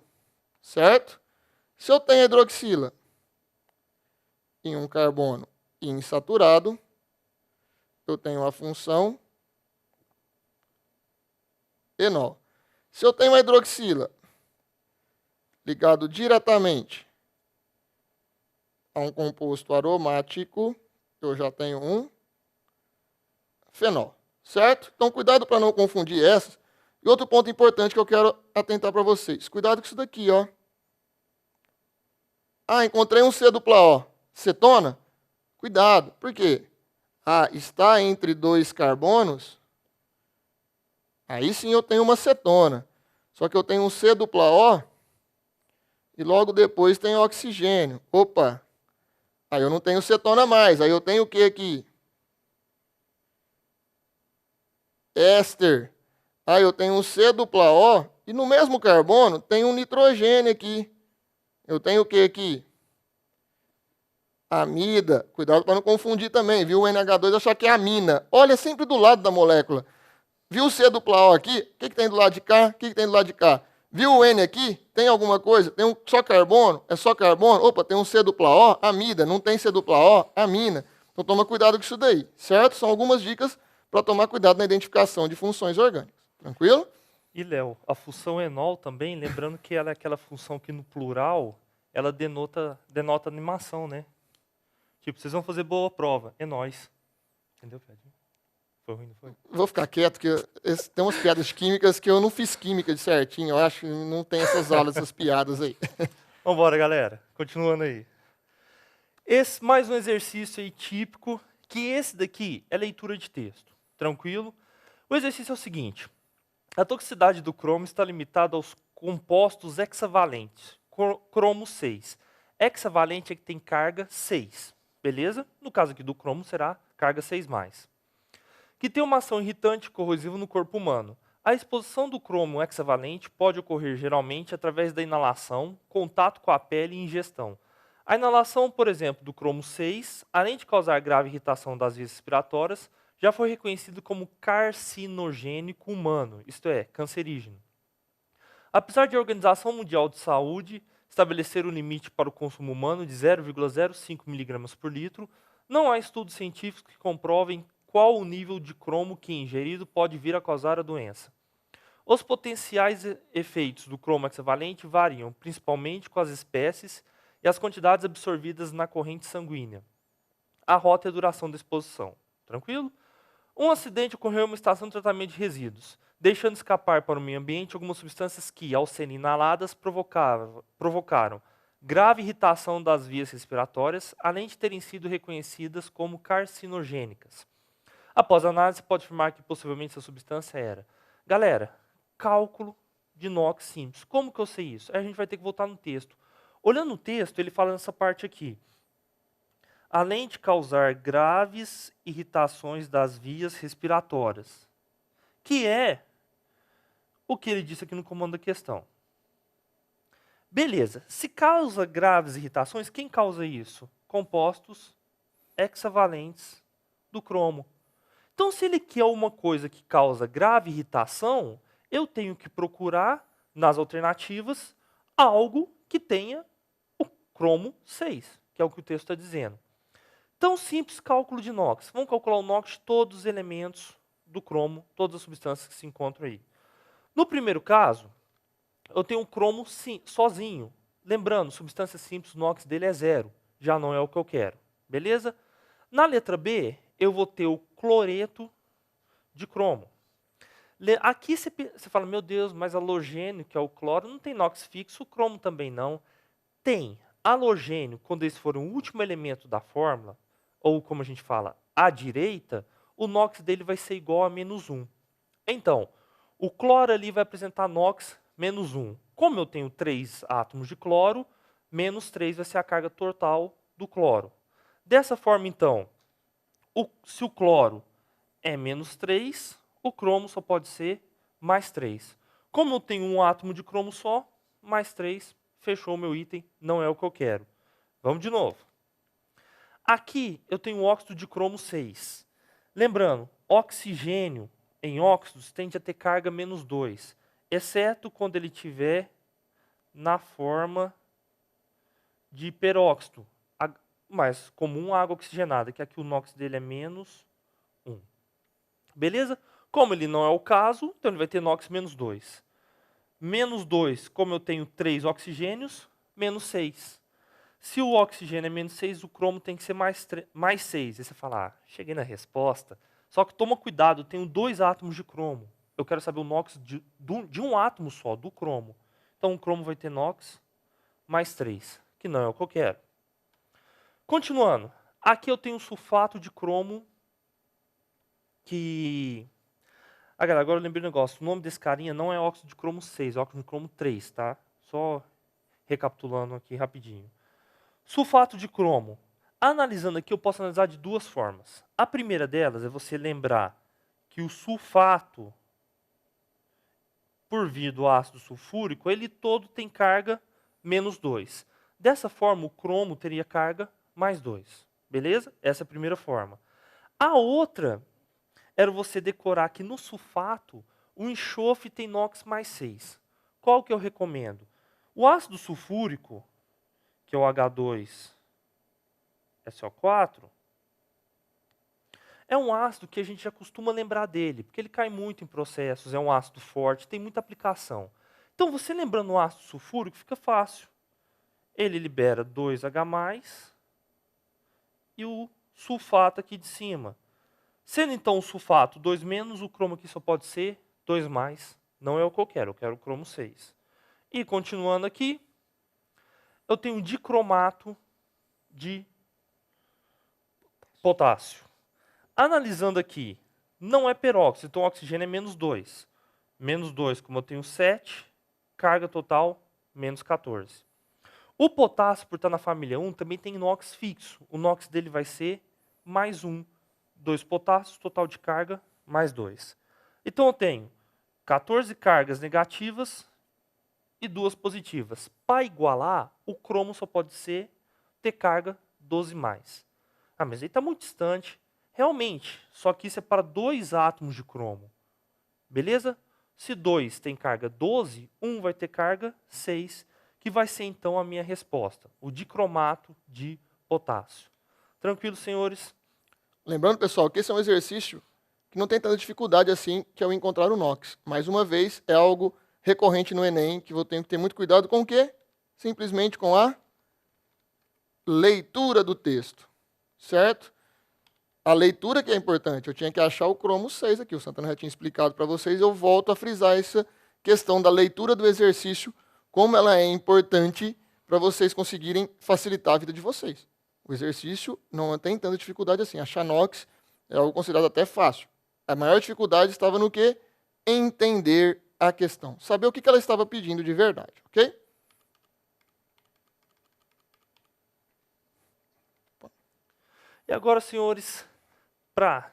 certo? Se eu tenho hidroxila em um carbono insaturado, eu tenho a função enol. Se eu tenho uma hidroxila ligado diretamente a um composto aromático, eu já tenho um fenol, certo? Então, cuidado para não confundir essas. E outro ponto importante que eu quero atentar para vocês. Cuidado com isso daqui, ó. Ah, encontrei um C dupla O. Cetona? Cuidado. Por quê? Ah, está entre dois carbonos. Aí sim eu tenho uma cetona. Só que eu tenho um C dupla O e logo depois tem oxigênio. Opa! Aí eu não tenho cetona mais. Aí eu tenho o que aqui? Éster. Aí eu tenho um C dupla O e no mesmo carbono tem um nitrogênio aqui. Eu tenho o que aqui? Amida. Cuidado para não confundir também, viu? O NH2 achar que é amina. Olha sempre do lado da molécula. Viu o C dupla O aqui? O que tem do lado de cá? O que tem do lado de cá? Viu o N aqui? Tem alguma coisa? Tem um só carbono? É só carbono? Opa, tem um C dupla O, amida. Não tem C dupla O, amina. Então toma cuidado com isso daí, certo? São algumas dicas para tomar cuidado na identificação de funções orgânicas. Tranquilo? E, Léo, a função enol também, lembrando que ela é aquela função que no plural, ela denota animação, né? Tipo, vocês vão fazer boa prova, é nóis. Entendeu, Pedrinho? Foi ruim, não foi? Vou ficar quieto, porque tem umas piadas químicas que eu não fiz química de certinho. Eu acho que não tem essas aulas, essas piadas aí. Vamos embora, galera. Continuando aí. Esse, mais um exercício aí típico, que esse daqui é leitura de texto. Tranquilo? O exercício é o seguinte. A toxicidade do cromo está limitada aos compostos hexavalentes. Cromo 6. Hexavalente é que tem carga 6. Beleza? No caso aqui do cromo será carga 6+. Que tem uma ação irritante e corrosiva no corpo humano. A exposição do cromo hexavalente pode ocorrer geralmente através da inalação, contato com a pele e ingestão. A inalação, por exemplo, do cromo 6, além de causar grave irritação das vias respiratórias, já foi reconhecido como carcinogênico humano, isto é, cancerígeno. Apesar de a Organização Mundial de Saúde estabelecer o limite para o consumo humano de 0,05 mg por litro, não há estudos científicos que comprovem qual o nível de cromo que ingerido pode vir a causar a doença. Os potenciais efeitos do cromo hexavalente variam, principalmente com as espécies e as quantidades absorvidas na corrente sanguínea, a rota e a duração da exposição. Tranquilo? Um acidente ocorreu em uma estação de tratamento de resíduos, deixando escapar para o meio ambiente algumas substâncias que, ao serem inaladas, provocaram grave irritação das vias respiratórias, além de terem sido reconhecidas como carcinogênicas. Após a análise, pode afirmar que possivelmente essa substância era. Galera, cálculo de NOx simples. Como que eu sei isso? Aí a gente vai ter que voltar no texto. Olhando o texto, ele fala nessa parte aqui. Além de causar graves irritações das vias respiratórias, que é o que ele disse aqui no comando da questão. Beleza, se causa graves irritações, quem causa isso? Compostos hexavalentes do cromo. Então, se ele quer uma coisa que causa grave irritação, eu tenho que procurar, nas alternativas, algo que tenha o cromo 6, que é o que o texto está dizendo. Então, simples cálculo de NOx. Vamos calcular o NOx de todos os elementos do cromo, todas as substâncias que se encontram aí. No primeiro caso, eu tenho um cromo sozinho. Lembrando, substância simples, o NOx dele é 0. Já não é o que eu quero. Beleza? Na letra B, eu vou ter o cloreto de cromo. Aqui você fala, meu Deus, mas halogênio, que é o cloro, não tem NOx fixo, o cromo também não. Tem halogênio, quando esse for o último elemento da fórmula, ou como a gente fala, à direita, o NOx dele vai ser igual a -1. Então, o cloro ali vai apresentar NOx -1. Como eu tenho 3 átomos de cloro, -3 vai ser a carga total do cloro. Dessa forma, então, se o cloro é -3, o cromo só pode ser +3. Como eu tenho um átomo de cromo só, +3, fechou o meu item, não é o que eu quero. Vamos de novo. Aqui eu tenho óxido de cromo 6. Lembrando, oxigênio em óxidos tende a ter carga -2, exceto quando ele estiver na forma de peróxido, mais comum água oxigenada, que aqui o NOx dele é -1. Beleza? Como ele não é o caso, então ele vai ter NOx -2. -2, como eu tenho 3 oxigênios, -6. Se o oxigênio é menos 6, o cromo tem que ser mais 6. Aí você fala, ah, cheguei na resposta. Só que toma cuidado, eu tenho 2 átomos de cromo. Eu quero saber o NOx de um átomo só, do cromo. Então o cromo vai ter NOx mais 3, que não é o que eu quero. Continuando, aqui eu tenho sulfato de cromo que... Agora eu lembrei do negócio, o nome desse carinha não é óxido de cromo 6, é óxido de cromo 3, tá? Só recapitulando aqui rapidinho. Sulfato de cromo. Analisando aqui, eu posso analisar de 2 formas. A primeira delas é você lembrar que o sulfato, por vir do ácido sulfúrico, ele todo tem carga menos 2. Dessa forma, o cromo teria carga mais 2. Beleza? Essa é a primeira forma. A outra era você decorar que no sulfato, o enxofre tem NOx mais 6. Qual que eu recomendo? O ácido sulfúrico, que é o H2SO4, é um ácido que a gente já costuma lembrar dele, porque ele cai muito em processos, é um ácido forte, tem muita aplicação. Então, você lembrando o ácido sulfúrico, fica fácil. Ele libera 2H+, e o sulfato aqui de cima. Sendo então o sulfato 2-, o cromo aqui só pode ser 2+, não é o que eu quero o cromo 6. E continuando aqui, eu tenho dicromato de potássio. Analisando aqui, não é peróxido, então o oxigênio é menos 2. Menos 2, como eu tenho 7, carga total, menos 14. O potássio, por estar na família 1, também tem NOx fixo. O NOx dele vai ser mais 1. 2 potássios, total de carga, mais 2. Então eu tenho 14 cargas negativas e 2 positivas. Para igualar, o cromo só pode ter carga 12+. Ah, mas aí está muito distante. Realmente, só que isso é para 2 átomos de cromo. Beleza? Se 2 tem carga 12, 1 vai ter carga 6, que vai ser então a minha resposta. O dicromato de potássio. Tranquilo, senhores? Lembrando, pessoal, que esse é um exercício que não tem tanta dificuldade assim, que é o encontrar o NOx. Mais uma vez, é algo recorrente no Enem, que eu tenho que ter muito cuidado com o quê? Simplesmente com a leitura do texto. Certo? A leitura que é importante. Eu tinha que achar o cromo 6 aqui. O Santana já tinha explicado para vocês. Eu volto a frisar essa questão da leitura do exercício, como ela é importante para vocês conseguirem facilitar a vida de vocês. O exercício não tem tanta dificuldade assim. Achar NOx é algo considerado até fácil. A maior dificuldade estava no quê? Entender a questão. Saber o que ela estava pedindo de verdade, ok? E agora, senhores, para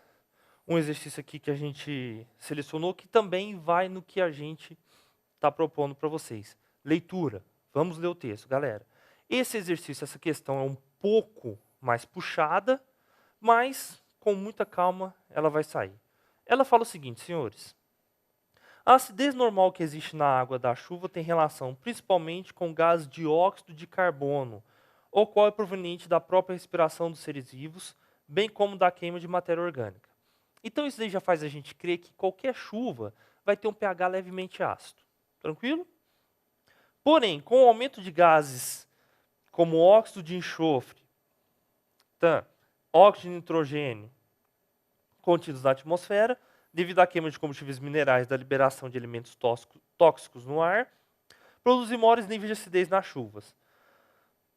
um exercício aqui que a gente selecionou, que também vai no que a gente está propondo para vocês. Leitura. Vamos ler o texto, galera. Esse exercício, essa questão é um pouco mais puxada, mas com muita calma ela vai sair. Ela fala o seguinte, senhores. A acidez normal que existe na água da chuva tem relação principalmente com o gás dióxido de carbono, o qual é proveniente da própria respiração dos seres vivos, bem como da queima de matéria orgânica. Então isso daí já faz a gente crer que qualquer chuva vai ter um pH levemente ácido. Tranquilo? Porém, com o aumento de gases como óxido de enxofre, óxido de nitrogênio contidos na atmosfera, devido à queima de combustíveis minerais da liberação de elementos tóxicos no ar, produzem maiores níveis de acidez nas chuvas.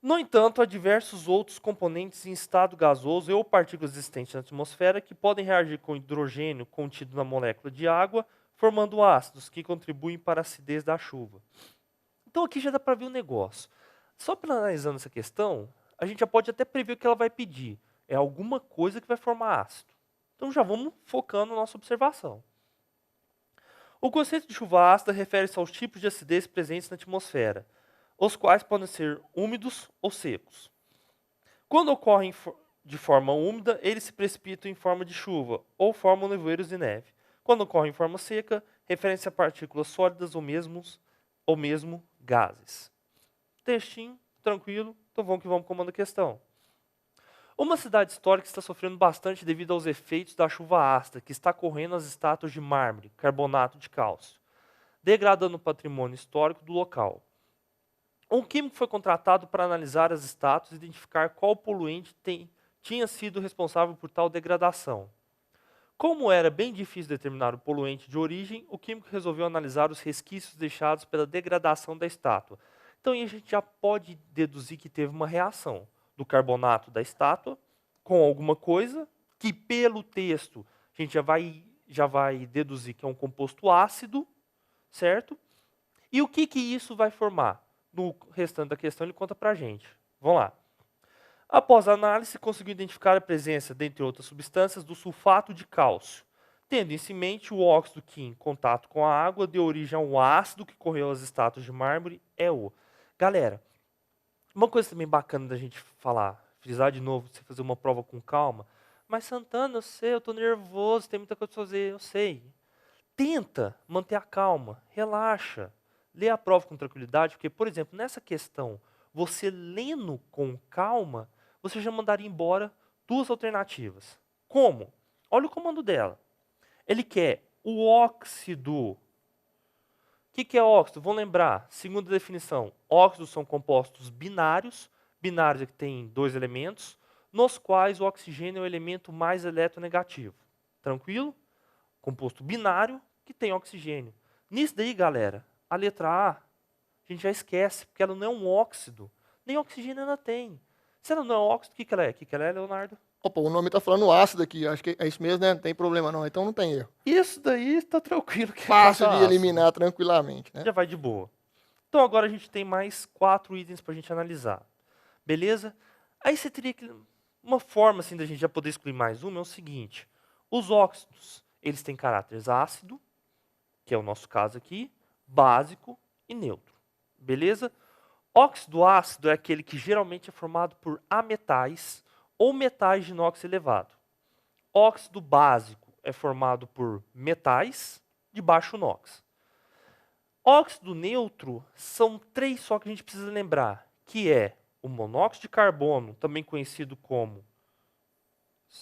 No entanto, há diversos outros componentes em estado gasoso ou partículas existentes na atmosfera que podem reagir com hidrogênio contido na molécula de água, formando ácidos que contribuem para a acidez da chuva. Então aqui já dá para ver um negócio. Só para analisando essa questão, a gente já pode até prever o que ela vai pedir. É alguma coisa que vai formar ácido. Então já vamos focando na nossa observação. O conceito de chuva ácida refere-se aos tipos de acidez presentes na atmosfera, os quais podem ser úmidos ou secos. Quando ocorrem de forma úmida, eles se precipitam em forma de chuva ou formam nevoeiros de neve. Quando ocorrem em forma seca, referem-se a partículas sólidas ou mesmo gases. Textinho, tranquilo, então vamos que vamos comando a questão. Uma cidade histórica está sofrendo bastante devido aos efeitos da chuva ácida, que está correndo as estátuas de mármore, carbonato de cálcio, degradando o patrimônio histórico do local. Um químico foi contratado para analisar as estátuas e identificar qual poluente tinha sido responsável por tal degradação. Como era bem difícil determinar o poluente de origem, o químico resolveu analisar os resquícios deixados pela degradação da estátua. Então, aí a gente já pode deduzir que teve uma reação do carbonato da estátua com alguma coisa, que pelo texto a gente já vai deduzir que é um composto ácido, certo? E o que isso vai formar? No restante da questão ele conta para a gente. Vamos lá. Após a análise, conseguiu identificar a presença, dentre outras substâncias, do sulfato de cálcio, tendo em mente o óxido que, em contato com a água, deu origem ao ácido que correu às estátuas de mármore, é o. Galera, uma coisa também bacana da gente falar, frisar de novo, você fazer uma prova com calma, mas Santana, eu sei, eu estou nervoso, tem muita coisa para fazer, eu sei. Tenta manter a calma, relaxa, lê a prova com tranquilidade, porque, por exemplo, nessa questão, você lendo com calma, você já mandaria embora duas alternativas. Como? Olha o comando dela. Ele quer o óxido. O que é óxido? Vamos lembrar, segunda definição, óxidos são compostos binários. Binários é que tem dois elementos, nos quais o oxigênio é o elemento mais eletronegativo. Tranquilo? Composto binário que tem oxigênio. Nisso daí, galera, a letra A, a gente já esquece, porque ela não é um óxido. Nem oxigênio ela tem. Se ela não é óxido, o que ela é? O que ela é, Leonardo? Opa, o nome está falando ácido aqui, acho que é isso mesmo, né? Não tem problema não, então não tem erro. Isso daí está tranquilo. Que Fácil de ácido. eliminar tranquilamente, né? Já vai de boa. Então agora a gente tem mais 4 itens para a gente analisar. Beleza? Aí você teria que... Uma forma assim da gente já poder excluir mais uma é o seguinte. Os óxidos, eles têm caráteres ácido, que é o nosso caso aqui, básico e neutro. Beleza? Óxido ácido é aquele que geralmente é formado por ametais ou metais de inox elevado. Óxido básico é formado por metais de baixo inox. Óxido neutro são 3 só que a gente precisa lembrar, que é o monóxido de carbono, também conhecido como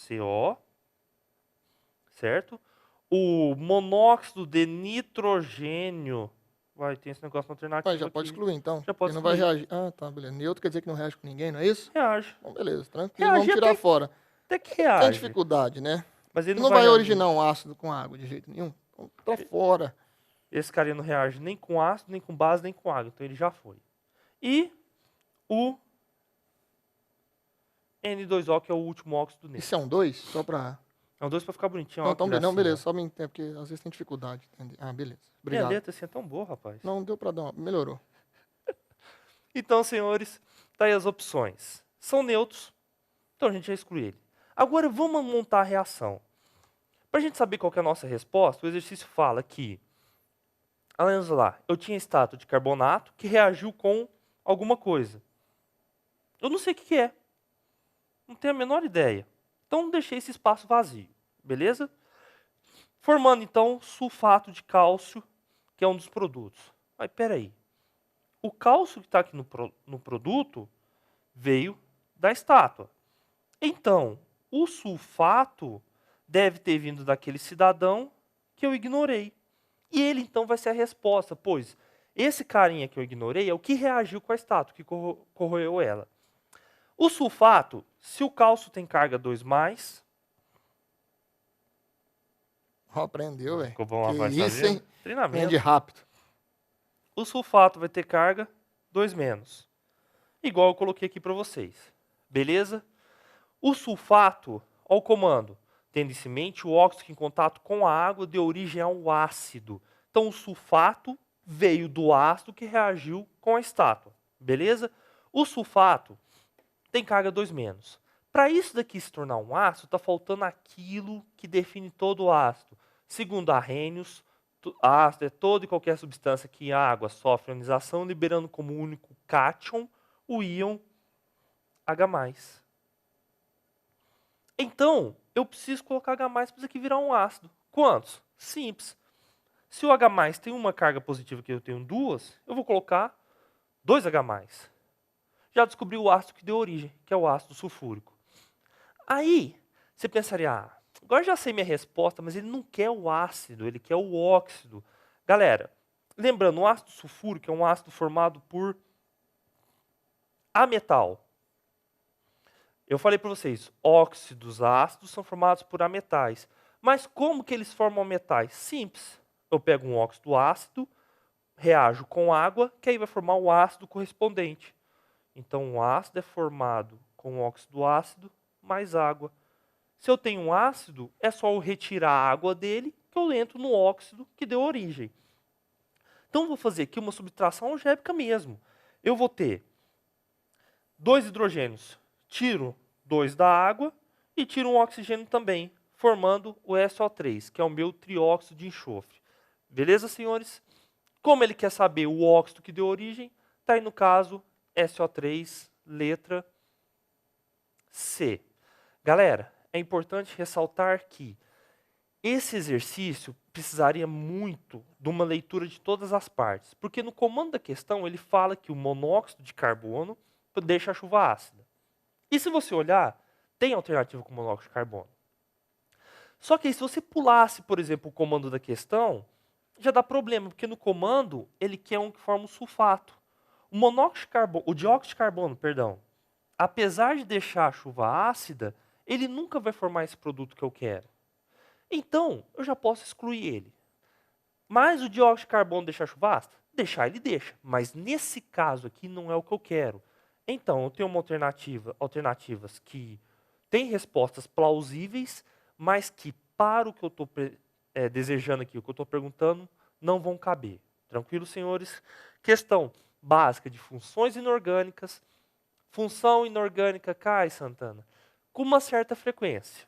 CO, certo? O monóxido de nitrogênio, tem esse negócio alternativo Já aqui. pode excluir então, Já pode não vai excluir. reagir. Ah, tá, beleza. Neutro quer dizer que não reage com ninguém, não é isso? Reage. Bom, beleza, tranquilo, Reagir vamos tirar até- fora. Até que Tem reage. dificuldade, né? Mas ele Não vai reagir. originar um ácido com água de jeito nenhum. Então, tá fora. Esse carinha não reage nem com ácido, nem com base, nem com água. Então ele já foi. E o N2O, que é o último óxido neutro. Isso é um 2? Só pra... É um 2 para ficar bonitinho. Não, ó, que não, gracinha. beleza, só me entender, porque às vezes tem dificuldade. Entender. Ah, beleza. Minha Obrigado. letra assim é tão boa, rapaz. Não, deu pra dar uma... Melhorou. Então, senhores, tá aí as opções. São neutros, então a gente já exclui ele. Agora vamos montar a reação. Para a gente saber qual que é a nossa resposta, o exercício fala que, vamos lá, eu tinha estátua de carbonato que reagiu com alguma coisa. Eu não sei o que é. Não tenho a menor ideia. Então deixei esse espaço vazio, beleza? Formando então sulfato de cálcio, que é um dos produtos. Mas peraí, o cálcio que está aqui no produto veio da estátua. Então, o sulfato deve ter vindo daquele cidadão que eu ignorei. E ele então vai ser a resposta, pois esse carinha que eu ignorei é o que reagiu com a estátua, que corroeu ela. O sulfato, se o cálcio tem carga 2+, Ó, aprendeu, velho. ficou bom, Que rapaz, tá isso, vendo? hein? Treinamento. Aprende rápido. O sulfato vai ter carga 2-. Igual eu coloquei aqui para vocês. Beleza? O sulfato, ao comando, tendo em mente o óxido que em contato com a água deu origem ao ácido. Então o sulfato veio do ácido que reagiu com a estátua. Beleza? O sulfato tem carga 2-. Para isso daqui se tornar um ácido, está faltando aquilo que define todo o ácido. Segundo Arrhenius, ácido é toda e qualquer substância que a água sofre ionização, liberando como único cátion o íon H+. Então, eu preciso colocar H+, para isso aqui virar um ácido. Quantos? Simples. Se o H+ tem uma carga positiva que eu tenho 2, eu vou colocar 2H+. Já descobri o ácido que deu origem, que é o ácido sulfúrico. Aí, você pensaria, agora já sei minha resposta, mas ele não quer o ácido, ele quer o óxido. Galera, lembrando, o ácido sulfúrico é um ácido formado por Ametal. Eu falei para vocês, óxidos ácidos são formados por ametais. Mas como que eles formam metais? Simples. Eu pego um óxido ácido, reajo com água, que aí vai formar o ácido correspondente. Então, o ácido é formado com óxido ácido mais água. Se eu tenho um ácido, é só eu retirar a água dele, que eu entro no óxido que deu origem. Então, eu vou fazer aqui uma subtração algébrica mesmo. Eu vou ter 2 hidrogênios. Tiro 2 da água e tiro um oxigênio também, formando o SO3, que é o meu trióxido de enxofre. Beleza, senhores? Como ele quer saber o óxido que deu origem, está aí no caso SO3, letra C. Galera, é importante ressaltar que esse exercício precisaria muito de uma leitura de todas as partes, porque no comando da questão ele fala que o monóxido de carbono deixa a chuva ácida. E se você olhar, tem alternativa com monóxido de carbono. Só que aí, se você pulasse, por exemplo, o comando da questão, já dá problema, porque no comando ele quer um que forma um sulfato. O dióxido de carbono, perdão, apesar de deixar a chuva ácida, ele nunca vai formar esse produto que eu quero. Então, eu já posso excluir ele. Mas o dióxido de carbono deixar a chuva ácida? Deixar ele deixa, mas nesse caso aqui não é o que eu quero. Então, eu tenho uma alternativas que têm respostas plausíveis, mas que para o que eu estou desejando aqui, o que eu estou perguntando, não vão caber. Tranquilo, senhores? Questão básica de funções inorgânicas. Função inorgânica cai, Santana, com uma certa frequência.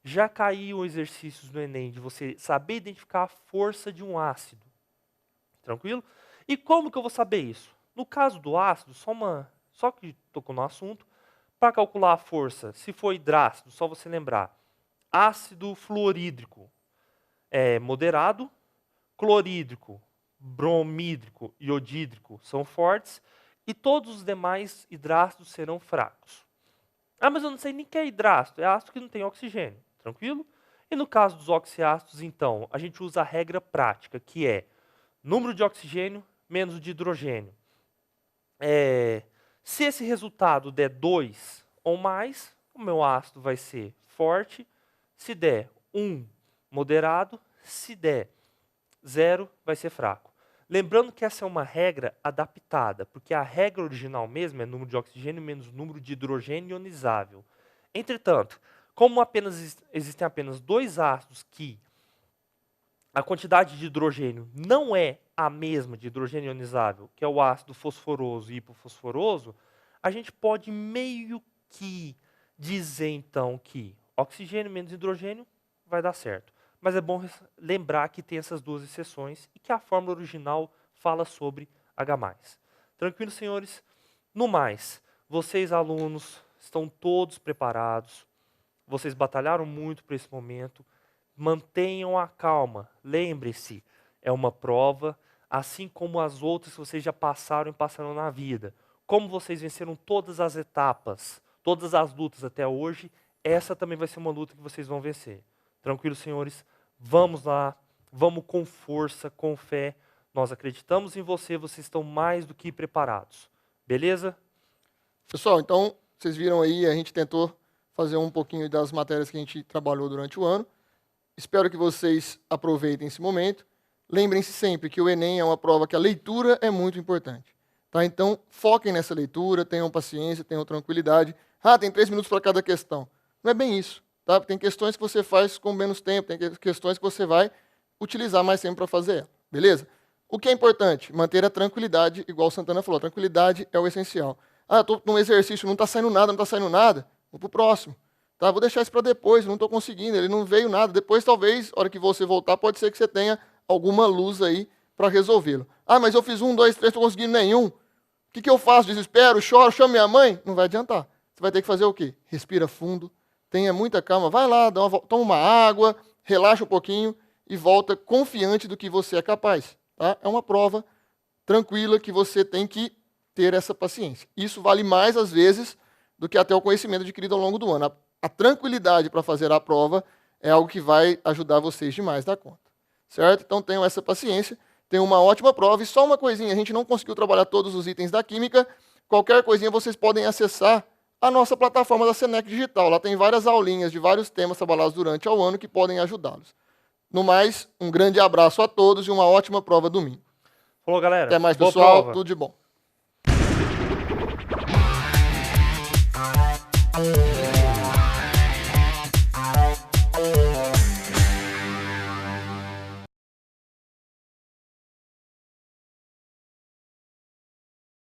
Já caiu exercícios no Enem de você saber identificar a força de um ácido. Tranquilo? E como que eu vou saber isso? No caso do ácido, só que tocou no assunto, para calcular a força, se for hidrácido, só você lembrar, ácido fluorídrico é moderado, clorídrico, bromídrico e iodídrico são fortes, e todos os demais hidrácidos serão fracos. Ah, mas eu não sei nem que é hidrácido, é ácido que não tem oxigênio, tranquilo? E no caso dos oxiácidos, então, a gente usa a regra prática, que é número de oxigênio menos o de hidrogênio. Se esse resultado der 2 ou mais, o meu ácido vai ser forte. Se der 1, moderado. Se der 0, vai ser fraco. Lembrando que essa é uma regra adaptada, porque a regra original mesmo é número de oxigênio menos número de hidrogênio ionizável. Entretanto, como existem apenas 2 ácidos que a quantidade de hidrogênio não é a mesma de hidrogênio ionizável, que é o ácido fosforoso e hipofosforoso, a gente pode meio que dizer, então, que oxigênio menos hidrogênio vai dar certo. Mas é bom lembrar que tem essas 2 exceções e que a fórmula original fala sobre H+. Tranquilo, senhores? No mais, vocês, alunos, estão todos preparados. Vocês batalharam muito para esse momento. Mantenham a calma. Lembre-se, é uma prova, assim como as outras que vocês já passaram e passaram na vida. Como vocês venceram todas as etapas, todas as lutas até hoje, essa também vai ser uma luta que vocês vão vencer. Tranquilo, senhores? Vamos lá, vamos com força, com fé. Nós acreditamos em vocês estão mais do que preparados. Beleza? Pessoal, então, vocês viram aí, a gente tentou fazer um pouquinho das matérias que a gente trabalhou durante o ano. Espero que vocês aproveitem esse momento. Lembrem-se sempre que o Enem é uma prova que a leitura é muito importante. Tá? Então, foquem nessa leitura, tenham paciência, tenham tranquilidade. Ah, tem 3 minutos para cada questão. Não é bem isso. Tá? Tem questões que você faz com menos tempo, tem questões que você vai utilizar mais tempo para fazer ela. Beleza? O que é importante? Manter a tranquilidade, igual o Santana falou. A tranquilidade é o essencial. Ah, estou num exercício, não está saindo nada. Vou para o próximo. Tá? Vou deixar isso para depois, não estou conseguindo, ele não veio nada. Depois, talvez, na hora que você voltar, pode ser que você tenha alguma luz aí para resolvê-lo. Ah, mas eu fiz 1, 2, 3, não estou conseguindo nenhum. O que eu faço? Desespero, choro, chamo minha mãe? Não vai adiantar. Você vai ter que fazer o quê? Respira fundo, tenha muita calma, vai lá, toma uma água, relaxa um pouquinho e volta confiante do que você é capaz. Tá? É uma prova tranquila que você tem que ter essa paciência. Isso vale mais, às vezes, do que até o conhecimento adquirido ao longo do ano. A tranquilidade para fazer a prova é algo que vai ajudar vocês demais da conta. Certo? Então tenham essa paciência, tenham uma ótima prova. E só uma coisinha, a gente não conseguiu trabalhar todos os itens da química, qualquer coisinha vocês podem acessar a nossa plataforma da Senec Digital. Lá tem várias aulinhas de vários temas trabalhados durante o ano que podem ajudá-los. No mais, um grande abraço a todos e uma ótima prova domingo. Falou, galera. Até mais, Boa pessoal. prova. Tudo de bom.